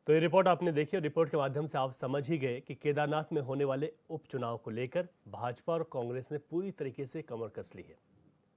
तो ये रिपोर्ट आपने देखी और रिपोर्ट के माध्यम से आप समझ ही गए कि केदारनाथ में होने वाले उपचुनाव को लेकर भाजपा और कांग्रेस ने पूरी तरीके से कमर कस ली है।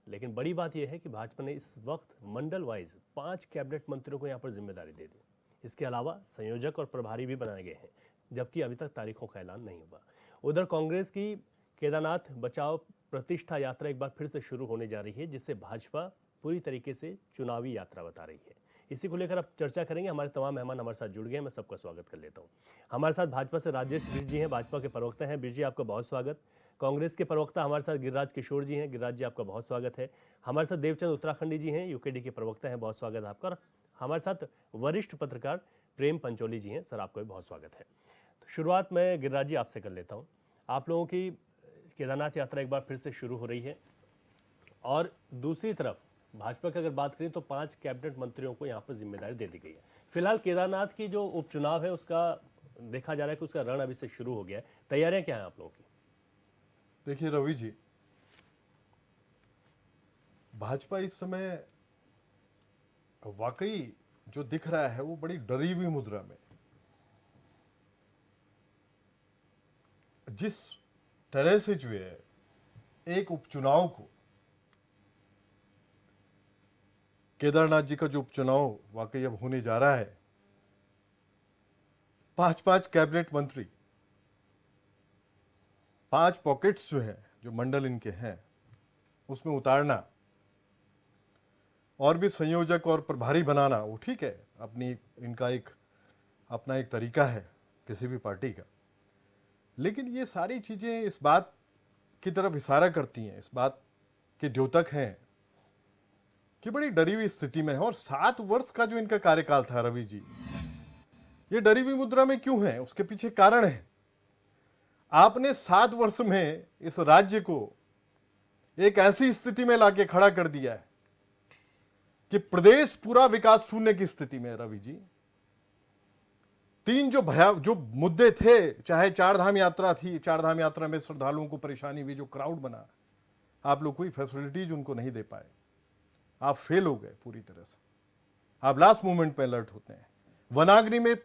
लेकिन बड़ी बात यह है कि भाजपा ने इस वक्त मंडल वाइज 5 कैबिनेट मंत्रियों को यहां पर जिम्मेदारी दे दी। इसके अलावा संयोजक और प्रभारी भी बनाए गए हैं, जबकि अभी तक तारीखों का ऐलान नहीं हुआ। उधर कांग्रेस की केदारनाथ बचाओ प्रतिष्ठा यात्रा एक बार फिर से शुरू होने जा रही है, जिससे भाजपा पूरी तरीके से चुनावी यात्रा बता रही है। इसी को लेकर अब चर्चा करेंगे। हमारे तमाम मेहमान हमारे साथ जुड़ गए हैं, मैं सबका स्वागत कर लेता हूं। हमारे साथ भाजपा से राजेश बिष्ट जी हैं, भाजपा के प्रवक्ता हैं। बिष्ट जी, आपका बहुत स्वागत। कांग्रेस के प्रवक्ता हमारे साथ गिरिराज किशोर जी हैं। गिरिराज जी, आपका बहुत स्वागत है। हमारे साथ देवचंद उत्तराखंडी जी हैं, यूकेडी के प्रवक्ता हैं, बहुत स्वागत है आपका। और हमारे साथ वरिष्ठ पत्रकार प्रेम पंचोली जी हैं। सर, आपका भी बहुत स्वागत है। तो शुरुआत मैं गिरिराज जी आपसे कर लेता हूँ। आप लोगों की केदारनाथ यात्रा एक बार फिर से शुरू हो रही है और दूसरी तरफ भाजपा की अगर बात करें तो 5 कैबिनेट मंत्रियों को यहाँ पर जिम्मेदारी दे दी गई है। फिलहाल केदारनाथ की जो उपचुनाव है उसका देखा जा रहा है कि उसका रण अभी से शुरू हो गया है। तैयारियां क्या हैं आप लोगों की? देखिए रवि जी, भाजपा इस समय वाकई जो दिख रहा है वो बड़ी डरी हुई मुद्रा में। जिस तरह से जो है एक उपचुनाव को, केदारनाथ जी का जो उपचुनाव वाकई अब होने जा रहा है, 5 कैबिनेट मंत्री, 5 पॉकेट्स जो है, जो मंडल इनके हैं उसमें उतारना और भी संयोजक और प्रभारी बनाना, वो ठीक है, अपनी इनका अपना एक तरीका है किसी भी पार्टी का। लेकिन ये सारी चीजें इस बात की तरफ इशारा करती हैं, इस बात के द्योतक हैं कि बड़ी डरी हुई स्थिति में है। और 7 वर्ष का जो इनका कार्यकाल था रवि जी, ये डरी हुई मुद्रा में क्यों है, उसके पीछे कारण है। आपने 7 वर्ष में इस राज्य को एक ऐसी स्थिति में लाके खड़ा कर दिया है कि प्रदेश पूरा विकास शून्य की स्थिति में है रवि जी। 3 जो मुद्दे थे, चाहे चार धाम यात्रा थी, चार धाम यात्रा में श्रद्धालुओं को परेशानी हुई, जो क्राउड बना, आप लोग कोई फैसिलिटीज उनको नहीं दे पाए, आप फेल हो गए पूरी तरह से। आप लास्ट मोमेंट पे अलर्ट होते हैं। वनाग्नि में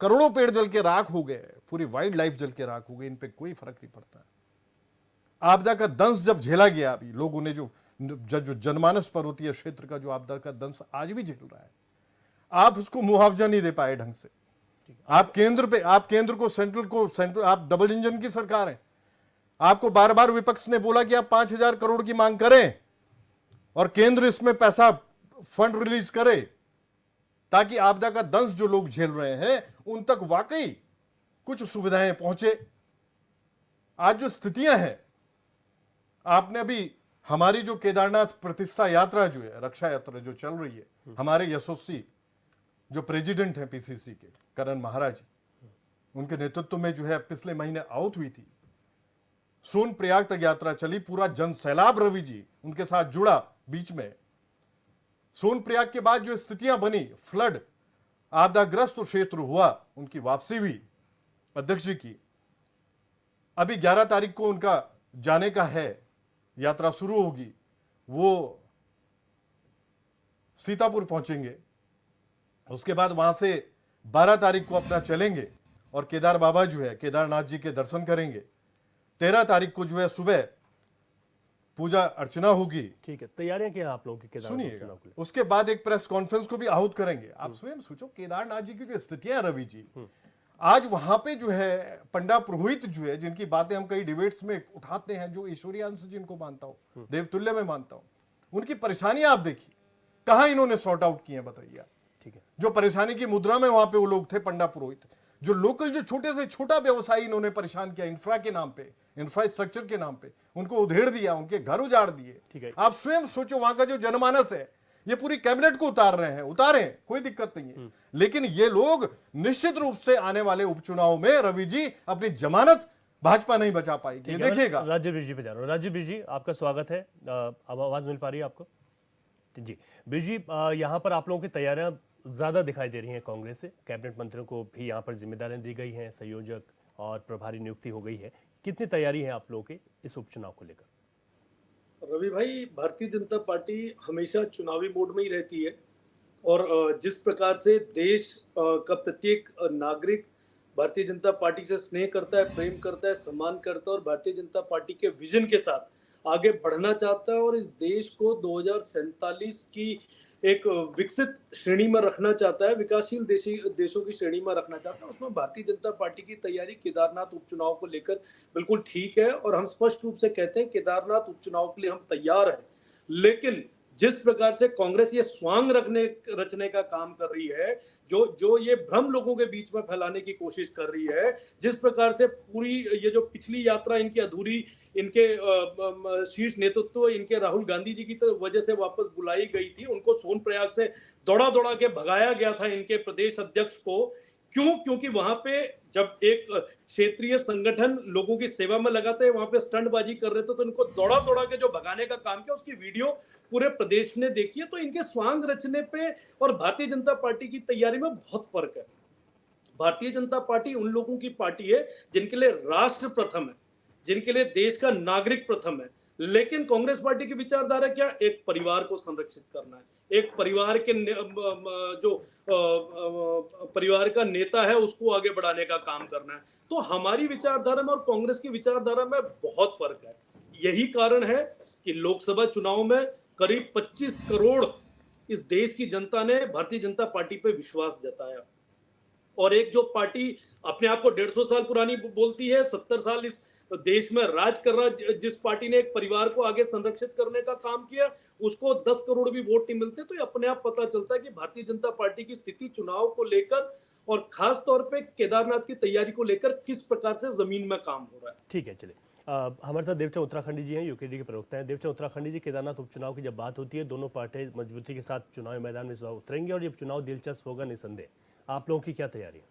करोड़ों पेड़ जल के राख हो गए, पूरी वाइल्ड लाइफ जल के राख हो गई, इन पे कोई फर्क नहीं पड़ता। आपदा का दंश जब झेला गया, अभी लोगों ने जो जनमानस पर्वतीय क्षेत्र का जो आपदा का दंश आज भी झेल रहा है, आप उसको मुआवजा नहीं दे पाए ढंग से। आप केंद्र को सेंट्रल आप डबल इंजन की सरकार है। आपको बार बार विपक्ष ने बोला कि आप 5,000 करोड़ की मांग करें और केंद्र इसमें पैसा फंड रिलीज करे ताकि आपदा का दंश जो लोग झेल रहे हैं उन तक वाकई कुछ सुविधाएं पहुंचे। आज जो स्थितियां हैं, आपने अभी हमारी जो केदारनाथ प्रतिष्ठा यात्रा जो है, रक्षा यात्रा जो चल रही है, हमारे यशस्वी जो प्रेसिडेंट हैं पीसीसी के, करण महाराज जी, उनके नेतृत्व में जो है पिछले महीने आउट हुई थी। सोनप्रयाग तक यात्रा चली, पूरा जन सैलाब रवि जी उनके साथ जुड़ा। बीच में सोनप्रयाग के बाद जो स्थितियां बनी, फ्लड, आपदाग्रस्त क्षेत्र हुआ, उनकी वापसी हुई अध्यक्ष जी की। अभी 11 तारीख को उनका जाने का है, यात्रा शुरू होगी, वो सीतापुर पहुंचेंगे, उसके बाद वहां से 12 तारीख को अपना चलेंगे और केदार बाबा जो है, केदारनाथ जी के दर्शन करेंगे। 13 तारीख को जो है सुबह पूजा अर्चना होगी। ठीक है, तैयारियां क्या है आप लोगों की केदारनाथ उपचुनाव सुनिएगा, के लिए? उसके बाद एक प्रेस कॉन्फ्रेंस को भी आहूत करेंगे। आप स्वयं सोचो, केदारनाथ जी की जो स्थितियां रवि जी, आज वहां पे जो है पंडा पुरोहित जो है, जिनकी बातें हम कई डिबेट्स में उठाते हैं, जो ईश्वरीय अंश जिनको मानता हूं, देवतुल्य में मानता हूं, उनकी परेशानियां आप देखिए, कहां इन्होंने सॉर्ट आउट की है बताइए। ठीक है, जो परेशानी की मुद्रा में वहां पे वो लोग थे, पंडा पुरोहित, जो लोकल जो छोटे से छोटा व्यवसायी इन्होंने परेशान किया, इंफ्रा के नाम पे, इंफ्रास्ट्रक्चर के नाम पे, उनको उधेड़ दिया, उनके घर उजाड़ दिए। ठीक है। आप स्वयं सोचो, वहां का जो जनमानस है, ये पूरी कैबिनेट को उतार रहे हैं, उतारे, कोई दिक्कत नहीं है। लेकिन ये लोग निश्चित रूप से आने वाले उपचुनाव में रवि जी अपनी जमानत भाजपा नहीं बचा पाएगी, ये देखिएगा। राज्य बिष्ट जी पे जा रहा हूँ। राज्य बिष्ट जी, आपका स्वागत है। अब आवाज मिल पा रही है आपको? जी बिष्ट जी, यहाँ पर आप लोगों की तैयारियां ज्यादा दिखाई दे रही हैं कांग्रेस से। कैबिनेट मंत्रियों को भी यहाँ पर जिम्मेदारियां दी गई हैं, संयोजक और प्रभारी नियुक्ति हो गई है। कितनी तैयारी है आप लोगों की इस उपचुनाव को लेकर? रवि भाई, भारतीय जनता पार्टी हमेशा चुनावी मोड में ही रहती है। और जिस प्रकार से देश का प्रत्येक नागरिक भारतीय जनता पार्टी से स्नेह करता है, प्रेम करता है, सम्मान करता है और भारतीय जनता पार्टी के विजन के साथ आगे बढ़ना चाहता है और इस देश को 2047 की एक विकसित श्रेणी में रखना चाहता है, विकासशील देशों की श्रेणी में रखना चाहता है, उसमें भारतीय जनता पार्टी की तैयारी केदारनाथ उपचुनाव को लेकर बिल्कुल ठीक है। और हम स्पष्ट रूप से कहते हैं केदारनाथ उपचुनाव के लिए हम तैयार हैं, लेकिन जिस प्रकार से कांग्रेस ये स्वांग रचने का काम कर रही है, जो ये भ्रम लोगों के बीच में फैलाने की कोशिश कर रही है, जिस प्रकार से पूरी ये जो पिछली यात्रा इनकी अधूरी, इनके शीर्ष नेतृत्व इनके राहुल गांधी जी की वजह से वापस बुलाई गई थी, उनको सोनप्रयाग से दौड़ा दौड़ा के भगाया गया था इनके प्रदेश अध्यक्ष को। क्यों? क्योंकि वहां पे जब एक क्षेत्रीय संगठन लोगों की सेवा में लगाते हैं, वहां पे स्टंटबाजी कर रहे थे, तो इनको दौड़ा दौड़ा के जो भगाने का काम किया उसकी वीडियो पूरे प्रदेश ने देखी है। तो इनके स्वांग रचने पे और भारतीय जनता पार्टी की तैयारी में बहुत फर्क है। भारतीय जनता पार्टी उन लोगों की पार्टी है जिनके लिए राष्ट्र प्रथम है, जिनके लिए देश का नागरिक प्रथम है। लेकिन कांग्रेस पार्टी की विचारधारा क्या? एक परिवार को संरक्षित करना है, एक परिवार के जो परिवार का नेता है उसको आगे बढ़ाने का काम करना है। तो हमारी विचारधारा में और कांग्रेस की विचारधारा में बहुत फर्क है। यही कारण है कि लोकसभा चुनाव में करीब 25 करोड़ इस देश की जनता ने भारतीय जनता पार्टी पे विश्वास जताया। और एक जो पार्टी अपने आप को 150 साल पुरानी बोलती है, 70 साल इस देश में राज कर रहा, जिस पार्टी ने एक परिवार को आगे संरक्षित करने का काम किया, उसको 10 करोड़ भी वोट नहीं मिलते। तो ये अपने आप पता चलता है कि भारतीय जनता पार्टी की स्थिति चुनाव को लेकर और खास तौर पे केदारनाथ की तैयारी को लेकर किस प्रकार से जमीन में काम हो रहा है। ठीक है, चलिए हमारे साथ देवचंद उत्तराखंडी जी हैं, यूकेडी के प्रवक्ता हैं। देवचंद उत्तराखंडी जी, केदारनाथ उपचुनाव की जब बात होती है, दोनों पार्टियां मजबूती के साथ चुनावी मैदान में इस बार उतरेंगे और ये चुनाव दिलचस्प होगा निसंदेह। आप लोगों की क्या तैयारी है?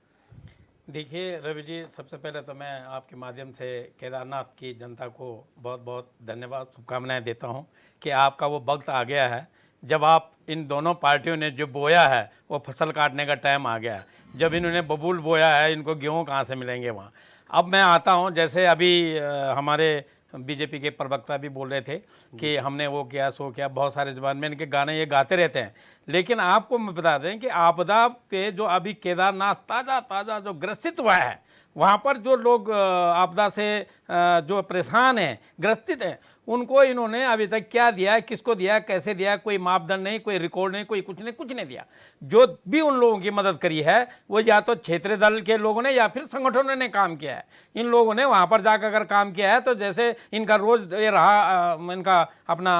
देखिए रवि जी, सबसे पहले तो मैं आपके माध्यम से केदारनाथ की जनता को बहुत बहुत धन्यवाद, शुभकामनाएं देता हूं कि आपका वो वक्त आ गया है जब आप इन दोनों पार्टियों ने जो बोया है वो फसल काटने का टाइम आ गया है। जब इन्होंने बबूल बोया है, इनको गेहूँ कहाँ से मिलेंगे वहाँ। अब मैं आता हूँ, जैसे अभी हमारे बीजेपी के प्रवक्ता भी बोल रहे थे कि हमने वो किया सो किया, बहुत सारे ज़बान में इनके गाने ये गाते रहते हैं। लेकिन आपको मैं बता दें कि आपदा पे जो अभी केदारनाथ ताज़ा जो ग्रसित हुआ है, वहाँ पर जो लोग आपदा से जो परेशान हैं, ग्रसित हैं, उनको इन्होंने अभी तक क्या दिया है, किसको दिया है, कैसे दिया है, कोई मापदंड नहीं, कोई रिकॉर्ड नहीं, कोई कुछ नहीं दिया। जो भी उन लोगों की मदद करी है वो या तो क्षेत्रीय दल के लोगों ने या फिर संगठनों ने काम किया है। इन लोगों ने वहाँ पर जाकर अगर काम किया है तो जैसे इनका रोज ये रहा, इनका अपना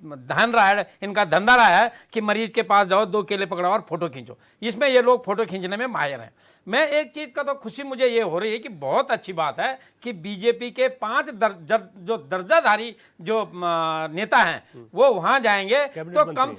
ध्यान रहा है, इनका धंधा रहा है कि मरीज के पास जाओ, 2 केले पकड़ाओ और फोटो खींचो। इसमें ये लोग फोटो खींचने में माहिर हैं। मैं एक चीज़ का तो खुशी मुझे ये हो रही है कि बहुत अच्छी बात है कि बीजेपी के 5 जो दर्जाधारी जो नेता हैं वो वहाँ जाएंगे तो कम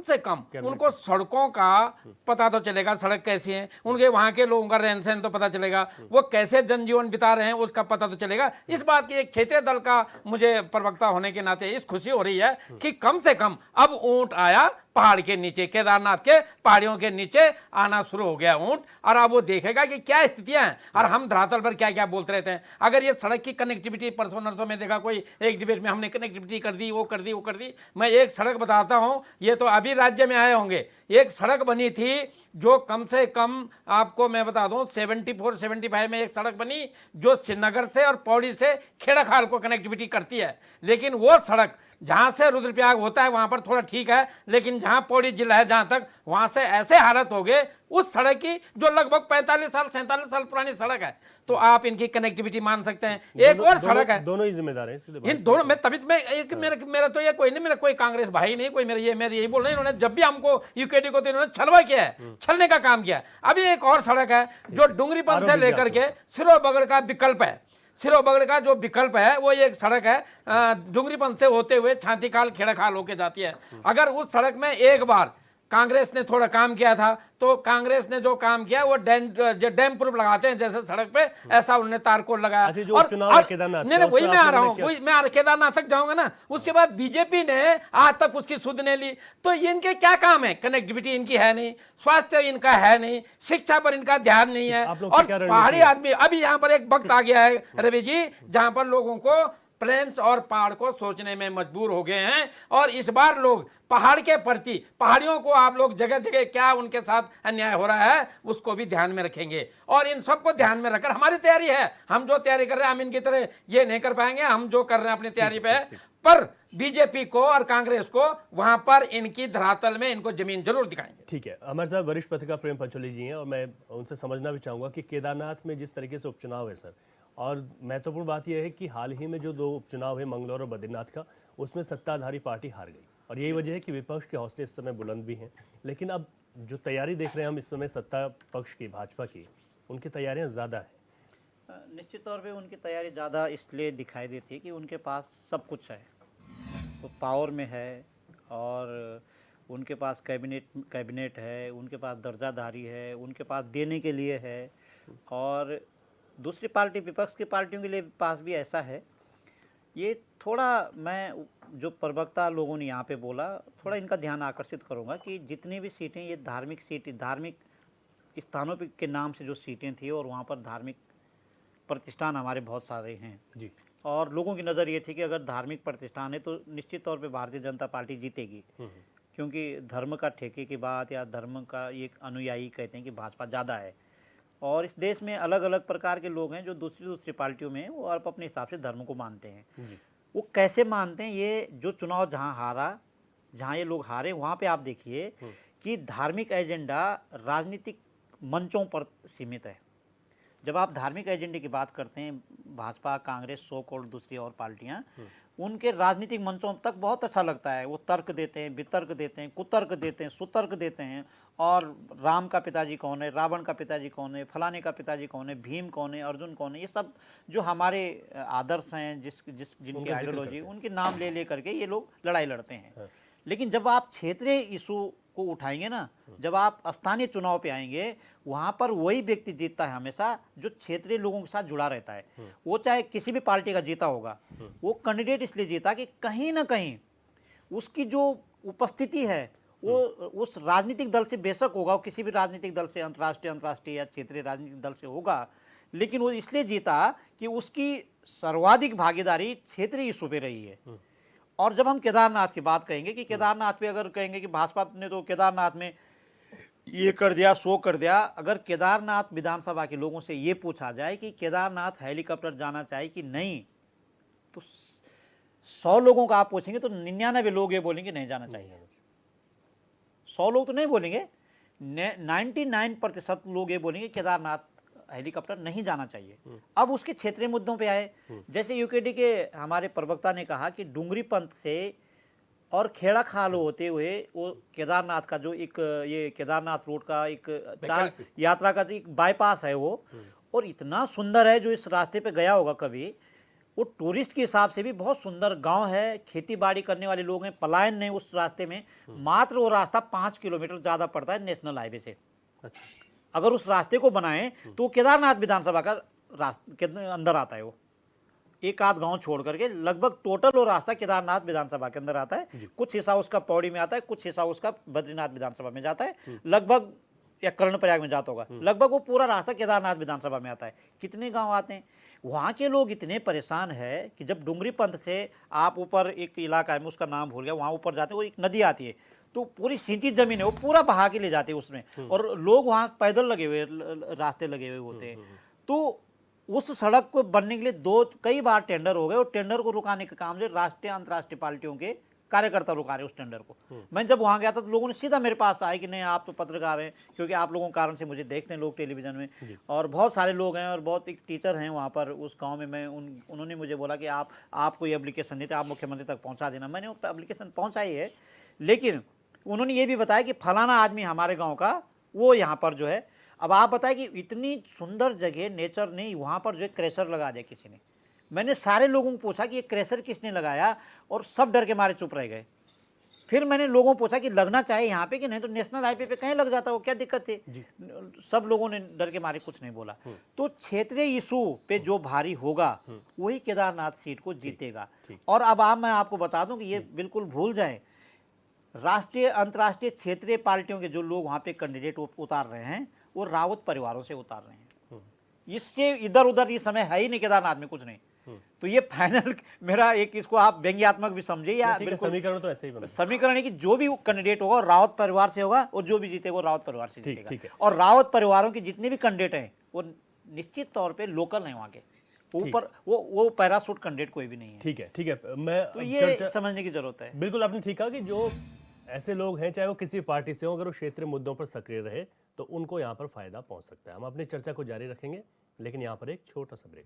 से कम उनको सड़कों का पता तो चलेगा, सड़क कैसी है, उनके वहाँ के लोगों का रहन सहन तो पता चलेगा, वो कैसे जनजीवन बिता रहे हैं उसका पता तो चलेगा। इस बात की एक क्षेत्रीय दल का मुझे प्रवक्ता होने के नाते इस खुशी हो रही है कि कम से कम अब ऊंट आया पहाड़ के नीचे, केदारनाथ के पहाड़ियों के नीचे आना शुरू हो गया ऊंट, और अब वो देखेगा कि क्या स्थितियां हैं और हम धरातल पर क्या क्या बोलते रहते हैं। अगर ये सड़क की कनेक्टिविटी, परसों नरसों में देखा कोई एक डिबेट में हमने कनेक्टिविटी कर दी, वो कर दी। मैं एक सड़क बताता हूँ, ये तो अभी राज्य में आए होंगे। एक सड़क बनी थी जो कम से कम आपको मैं बता दूं 74-75 में एक सड़क बनी जो श्रीनगर से और पौड़ी से खेड़ाखाल को कनेक्टिविटी करती है। लेकिन वो सड़क जहाँ से रुद्रप्रयाग होता है वहाँ पर थोड़ा ठीक है, लेकिन जहाँ पौड़ी जिला है जहाँ तक, वहाँ से ऐसे हालत हो गए उस सड़क की जो लगभग 47 साल पुरानी सड़क है। तो आप इनकी कनेक्टिविटी मान सकते हैं। एक और सड़क है, दोनों ही जिम्मेदार हैं इन दोनों में। तभी मैं एक मेरा तो ये कोई नहीं, मेरा कोई कांग्रेस भाई नहीं, कोई मैं यही बोल रहे हैं। इन्होंने जब भी हमको यूकेडी को तो इन्होंने छलवा किया है, छलने का काम किया है। अभी एक और सड़क है जो डुंगरीपन से लेकर के सिरोबगड़ का विकल्प है, सिरोबगड़ का जो विकल्प है वो एक सड़क है, डुंगरीपन से होते हुए छातीखाल खेड़ाखाल होके जाती है। अगर उस सड़क में एक बार कांग्रेस ने थोड़ा काम किया था तो कांग्रेस ने जो काम किया वो डैम प्रूफ लगाते हैं जैसे सड़क पे, ऐसा उन्होंने तारकोल लगाया। और केदारनाथ नहीं, वही मैं आ रहा हूँ, मैं केदारनाथ तक जाऊंगा ना। उसके बाद बीजेपी ने आज तक उसकी सुध नहीं ली। तो इनके क्या काम है? कनेक्टिविटी इनकी है नहीं, स्वास्थ्य इनका है नहीं, शिक्षा पर इनका ध्यान नहीं है। और पहाड़ी आदमी, अभी यहाँ पर एक वक्त आ गया है रवि जी जहाँ पर लोगों को प्लेन्स और पहाड़ को सोचने में मजबूर हो गए हैं। और इस बार लोग पहाड़ के प्रति, पहाड़ियों को आप लोग जगह जगह क्या उनके साथ अन्याय हो रहा है उसको भी ध्यान में रखेंगे। और इन सबको ध्यान में रखकर हमारी तैयारी है, हम जो तैयारी कर रहे हैं हम इनकी तरह ये नहीं कर पाएंगे, हम जो कर रहे हैं अपनी तैयारी पे है। पर बीजेपी को और कांग्रेस को वहां पर इनकी धरातल में इनको जमीन जरूर दिखाएंगे। ठीक है, हमारे साथ वरिष्ठ पत्रकार प्रेम पंचोली जी हैं और मैं उनसे समझना भी चाहूंगा कि केदारनाथ में जिस तरीके से उपचुनाव है सर, और महत्वपूर्ण बात यह है कि हाल ही में जो 2 उपचुनाव है मंगलौर और बद्रीनाथ का, उसमें सत्ताधारी पार्टी हार गई और यही वजह है कि विपक्ष के हौसले इस समय बुलंद भी हैं। लेकिन अब जो तैयारी देख रहे हैं हम इस समय सत्ता पक्ष की, भाजपा की, उनकी तैयारियां ज़्यादा है। निश्चित तौर पे उनकी तैयारी ज़्यादा इसलिए दिखाई देती है कि उनके पास सब कुछ है, वो पावर में है और उनके पास कैबिनेट है, उनके पास दर्जाधारी है, उनके पास देने के लिए है। और दूसरी पार्टी, विपक्ष की पार्टियों के लिए पास भी ऐसा है। ये थोड़ा मैं जो प्रवक्ता लोगों ने यहाँ पे बोला, थोड़ा इनका ध्यान आकर्षित करूँगा कि जितनी भी सीटें, ये धार्मिक सीटें, धार्मिक स्थानों के नाम से जो सीटें थी और वहाँ पर धार्मिक प्रतिष्ठान हमारे बहुत सारे हैं जी। और लोगों की नज़र ये थी कि अगर धार्मिक प्रतिष्ठान है तो निश्चित तौर पे भारतीय जनता पार्टी जीतेगी, क्योंकि धर्म का ठेके की बात या धर्म का ये अनुयायी कहते हैं कि भाजपा ज़्यादा है। और इस देश में अलग अलग प्रकार के लोग हैं जो दूसरी पार्टियों में वो आप अपने हिसाब से धर्म को मानते हैं। वो कैसे मानते हैं, ये जो चुनाव जहाँ ये लोग हारे वहाँ पे आप देखिए कि धार्मिक एजेंडा राजनीतिक मंचों पर सीमित है। जब आप धार्मिक एजेंडे की बात करते हैं, भाजपा, कांग्रेस, सो कॉल्ड दूसरी और पार्टियां, उनके राजनीतिक मंचों तक बहुत अच्छा लगता है। वो तर्क देते हैं, वितर्क देते हैं, कुतर्क देते हैं, सुतर्क देते हैं। और राम का पिताजी कौन है, रावण का पिताजी कौन है, फलाने का पिताजी कौन है, भीम कौन है, अर्जुन कौन है, ये सब जो हमारे आदर्श हैं, जिनकी आइडियोलॉजी, उनके नाम ले करके ये लोग लड़ाई लड़ते हैं। लेकिन जब आप क्षेत्रीय इशू को उठाएंगे ना, जब आप स्थानीय चुनाव पे आएंगे, वहां पर वही व्यक्ति जीतता है हमेशा जो क्षेत्रीय लोगों के साथ जुड़ा रहता है। वो चाहे किसी भी पार्टी का जीता होगा, वो कैंडिडेट इसलिए जीता कि कहीं ना कहीं उसकी जो उपस्थिति है वो उस राजनीतिक दल से बेशक होगा, वो किसी भी राजनीतिक दल से, अंतर्राष्ट्रीय या क्षेत्रीय राजनीतिक दल से होगा, लेकिन वो इसलिए जीता कि उसकी सर्वाधिक भागीदारी क्षेत्रीय इशू पे रही है। और जब हम केदारनाथ की बात कहेंगे कि केदारनाथ पे अगर कहेंगे कि भाजपा ने तो केदारनाथ में ये कर दिया, सो कर दिया, अगर केदारनाथ विधानसभा के लोगों से ये पूछा जाए कि केदारनाथ हेलीकॉप्टर जाना चाहिए कि नहीं, तो 100 लोगों का आप पूछेंगे तो 99 लोग ये बोलेंगे नहीं जाना चाहिए। 100 लोग तो नहीं बोलेंगे, 99% लोग ये बोलेंगे केदारनाथ हेलीकॉप्टर नहीं जाना चाहिए। अब उसके क्षेत्रीय मुद्दों पे आए, जैसे यूकेडी के हमारे प्रवक्ता ने कहा कि डुंगरी पंथ से और खेड़ा खाल होते हुए वो केदारनाथ का जो एक ये केदारनाथ रोड का एक यात्रा का जो एक बाईपास है वो, और इतना सुंदर है, जो इस रास्ते पे गया होगा कभी, वो टूरिस्ट के हिसाब से भी बहुत सुंदर गांव है, खेती बाड़ी करने वाले लोग हैं, पलायन नहीं उस रास्ते में। मात्र वो रास्ता 5 किलोमीटर ज़्यादा पड़ता है नेशनल हाईवे से। अगर उस रास्ते को बनाएं तो केदारनाथ विधानसभा का रास्ते के अंदर आता है, वो एक आध गांव छोड़ करके लगभग टोटल वो रास्ता केदारनाथ विधानसभा के अंदर आता है। कुछ हिस्सा उसका पौड़ी में आता है, कुछ हिस्सा उसका बद्रीनाथ विधानसभा में जाता है, लगभग या कर्णप्रयाग में जाता होगा, लगभग वो पूरा रास्ता केदारनाथ विधानसभा में आता है। कितने गांव आते हैं, वहाँ के लोग इतने परेशान है कि जब डुंगरी पंथ से आप ऊपर एक इलाका है, मैं उसका नाम भूल गया, वहाँ ऊपर जाते हैं, वो एक नदी आती है, तो पूरी सिंचित जमीन है, वो पूरा बहा के ले जाते हैं उसमें, और लोग वहाँ पैदल लगे हुए, रास्ते लगे हुए होते हैं। तो उस सड़क को बनने के लिए कई बार टेंडर हो गए, और टेंडर को रुकाने का काम जो राष्ट्रीय अंतर्राष्ट्रीय पार्टियों के कार्यकर्ता रुका रहे उस टेंडर को। मैं जब वहाँ गया था तो लोगों ने सीधा मेरे पास आए कि नहीं आप तो पत्रकार हैं, क्योंकि आप लोगों के कारण से मुझे देखते हैं लोग टेलीविजन में, और बहुत सारे लोग हैं, और बहुत एक टीचर हैं वहाँ पर उस गांव में। मैं उन्होंने मुझे बोला कि आप कोई एप्लीकेशन देते, आप मुख्यमंत्री तक पहुँचा देना। मैंने वो एप्लीकेशन पहुँचाई है, लेकिन उन्होंने ये भी बताया कि फलाना आदमी हमारे गाँव का वो यहाँ पर जो है। अब आप बताएं कि इतनी सुंदर जगह, नेचर ने, वहाँ पर जो है क्रेशर लगा दिया किसी ने। मैंने सारे लोगों को पूछा कि ये क्रेशर किसने लगाया, और सब डर के मारे चुप रह गए। फिर मैंने लोगों को पूछा कि लगना चाहिए यहाँ पे कि नहीं, तो नेशनल हाईवे पे कहीं लग जाता, वो क्या दिक्कत थी। सब लोगों ने डर के मारे कुछ नहीं बोला। तो क्षेत्रीय इशू पे जो भारी होगा वही केदारनाथ सीट को जीतेगा। और अब मैं आपको बता दूं कि ये बिल्कुल भूल जाए, राष्ट्रीय, अंतर्राष्ट्रीय, क्षेत्रीय पार्टियों के जो लोग वहाँ पे कैंडिडेट उतार रहे हैं वो रावत परिवारों से उतार रहे हैं। इससे इधर उधर ये समय है ही नहीं केदारनाथ में कुछ नहीं। तो ये फाइनल मेरा एक, इसको आप व्यंग्यात्मक भी समझे या ठीक है, बिल्कुल समीकरण तो ऐसे ही बना। समीकरण है कि जो भी कैंडिडेट होगा वो रावत परिवार से होगा और जो भी जीतेगा वो रावत परिवार से ठीक है। जीतेगा। और रावत परिवारों के जितने भी कैंडिडेट हैं वो निश्चित तौर पे लोकल हैं वहाँ के, ऊपर वो पैरासूट कैंडिडेट कोई भी नहीं है। ठीक है, ठीक है, मैं तो अब ये समझने की जरूरत है। बिल्कुल आपने ठीक कहा कि जो ऐसे लोग हैं, चाहे वो किसी पार्टी से हो, अगर वो क्षेत्रीय मुद्दों पर सक्रिय रहे तो उनको यहाँ पर फायदा पहुंच सकता है। हम अपनी चर्चा को जारी रखेंगे, लेकिन यहाँ पर एक छोटा सा ब्रेक।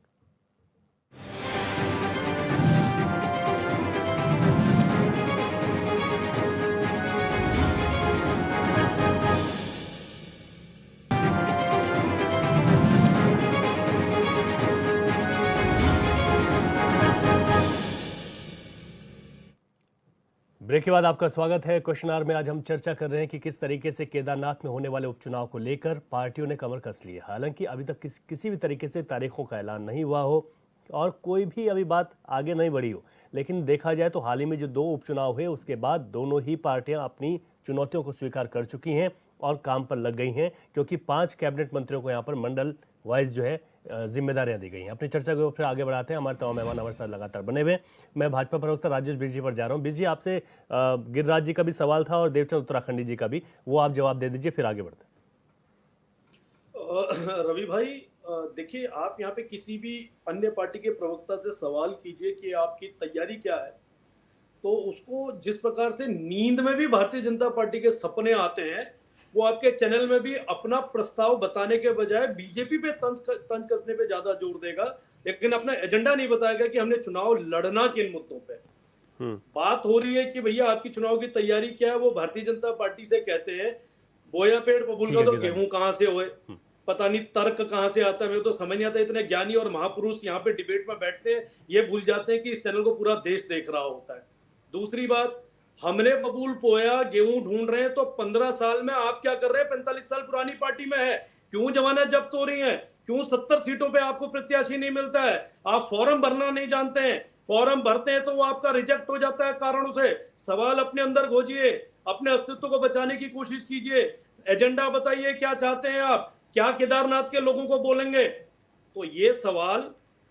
ब्रेक के बाद आपका स्वागत है। क्वेश्चन आवर में आज हम चर्चा कर रहे हैं कि किस तरीके से केदारनाथ में होने वाले उपचुनाव को लेकर पार्टियों ने कमर कस ली है। हालांकि अभी तक किसी भी तरीके से तारीखों का ऐलान नहीं हुआ हो और कोई भी अभी बात आगे नहीं बढ़ी हो, लेकिन देखा जाए तो हाल ही में जो 2 उपचुनाव हुए उसके बाद दोनों ही पार्टियां अपनी चुनौतियों को स्वीकार कर चुकी हैं और काम पर लग गई हैं, क्योंकि 5 कैबिनेट मंत्रियों को यहाँ पर मंडल वाइज जो है जिम्मेदारियां दी गई हैं। अपनी चर्चा को फिर आगे बढ़ाते हैं। हमारे तमाम मेहमान हमारे साथ लगातार बने हुए हैं। मैं भाजपा प्रवक्ता राजेश बिज जी पर जा रहा हूँ। बिज जी, आपसे गिरिराज जी का भी सवाल था और देवचंद उत्तराखंडी जी का भी, वो आप जवाब दे दीजिए, फिर आगे बढ़ते हैं। रवि भाई, देखिए, आप यहाँ पे किसी भी अन्य पार्टी के प्रवक्ता से सवाल कीजिए कि आपकी तैयारी क्या है, तो उसको जिस प्रकार से नींद में भी भारतीय जनता पार्टी के सपने आते हैं, वो आपके चैनल में भी अपना प्रस्ताव बताने के बजाय बीजेपी पे तंज कसने पे ज्यादा जोर देगा, लेकिन अपना एजेंडा नहीं बताएगा कि हमने चुनाव लड़ना किन मुद्दों पे। बात हो रही है कि भैया आपकी चुनाव की तैयारी क्या है, वो भारतीय जनता पार्टी से कहते हैं बोया पेड़ बबूल का तो गेहूं कहां से हुए, पता नहीं तर्क कहां से आता है, मेरे तो समझ नहीं आता। इतने ज्ञानी और महापुरुष यहाँ पे डिबेट में बैठते हैं, ये भूल जाते हैं कि इस चैनल को पूरा देश देख रहा होता है। दूसरी बात, हमने बबूल पोया गेहूं ढूंढ रहे हैं, तो 15 साल में आप क्या कर रहे हैं? 45 साल पुरानी पार्टी में है, क्यों जमानत जब्त हो रही है? क्यों 70 सीटों पे आपको प्रत्याशी नहीं मिलता है? आप फॉर्म भरना नहीं जानते हैं, फॉर्म भरते हैं तो वो आपका रिजेक्ट हो जाता है कारणों से। सवाल अपने अंदर खोजिए, अपने अस्तित्व को बचाने की कोशिश कीजिए, एजेंडा बताइए क्या चाहते हैं आप, क्या केदारनाथ के लोगों को बोलेंगे। तो ये सवाल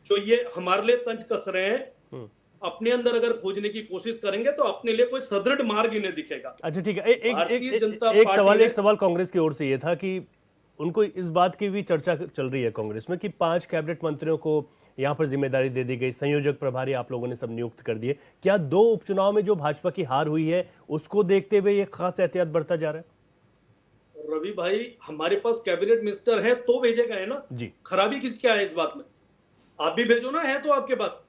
जो ये हमारे लिए तंज कस रहे हैं, अपने अंदर अगर खोजने की कोशिश करेंगे तो अपने लिए कोई सुदृढ़ मार्ग ही नहीं दिखेगा। अच्छा, ठीक है। एक सवाल कांग्रेस की ओर से ये था कि उनको इस बात की भी चर्चा चल रही है कांग्रेस में कि 5 कैबिनेट मंत्रियों को यहाँ पर जिम्मेदारी दे दी गई, संयोजक प्रभारी आप लोगों ने सब नियुक्त कर दिए। क्या 2 उपचुनाव में जो भाजपा की हार हुई है उसको देखते हुए ये खास एहतियात बरता जा रहा है? रवि भाई, हमारे पास कैबिनेट मिनिस्टर है तो भेजे गए ना जी। खराबी क्या है इस बात में? आप भी भेजो ना, है तो आपके पास।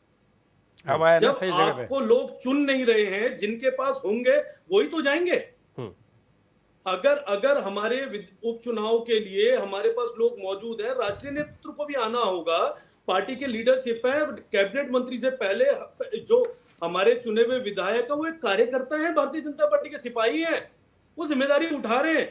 अब आया जब आपको लोग चुन नहीं रहे हैं, जिनके पास होंगे वही तो जाएंगे। अगर हमारे उपचुनाव के लिए हमारे पास लोग मौजूद हैं, राष्ट्रीय नेतृत्व को भी आना होगा, पार्टी के लीडरशिप है। कैबिनेट मंत्री से पहले जो हमारे चुने हुए विधायक है वो एक कार्यकर्ता है, भारतीय जनता पार्टी के सिपाही हैं, वो जिम्मेदारी उठा रहे हैं।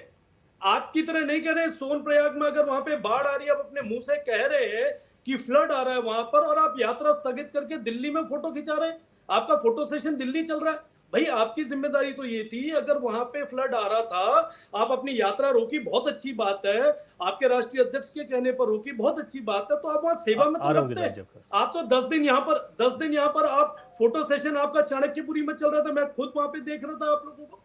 आपकी तरह नहीं कह रहे। सोनप्रयाग में अगर वहां पे बाढ़ आ रही है, आप अपने मुंह से कह रहे हैं कि फ्लड आ रहा है वहां पर, और आप यात्रा स्थगित करके दिल्ली में फोटो खिंचा रहे हैं। आपका फोटो सेशन दिल्ली चल रहा है। भाई, आपकी जिम्मेदारी तो ये थी, अगर वहां पे फ्लड आ रहा था, आप अपनी यात्रा रोकी, बहुत अच्छी बात है। आपके राष्ट्रीय अध्यक्ष के कहने पर रोकी, बहुत अच्छी बात है। तो आप वहां सेवा में तो लगते हैं। आप तो 10 दिन यहाँ पर आप फोटो सेशन आपका चाणक्यपुरी में चल रहा था, मैं खुद वहां पे देख रहा था आप लोगों को।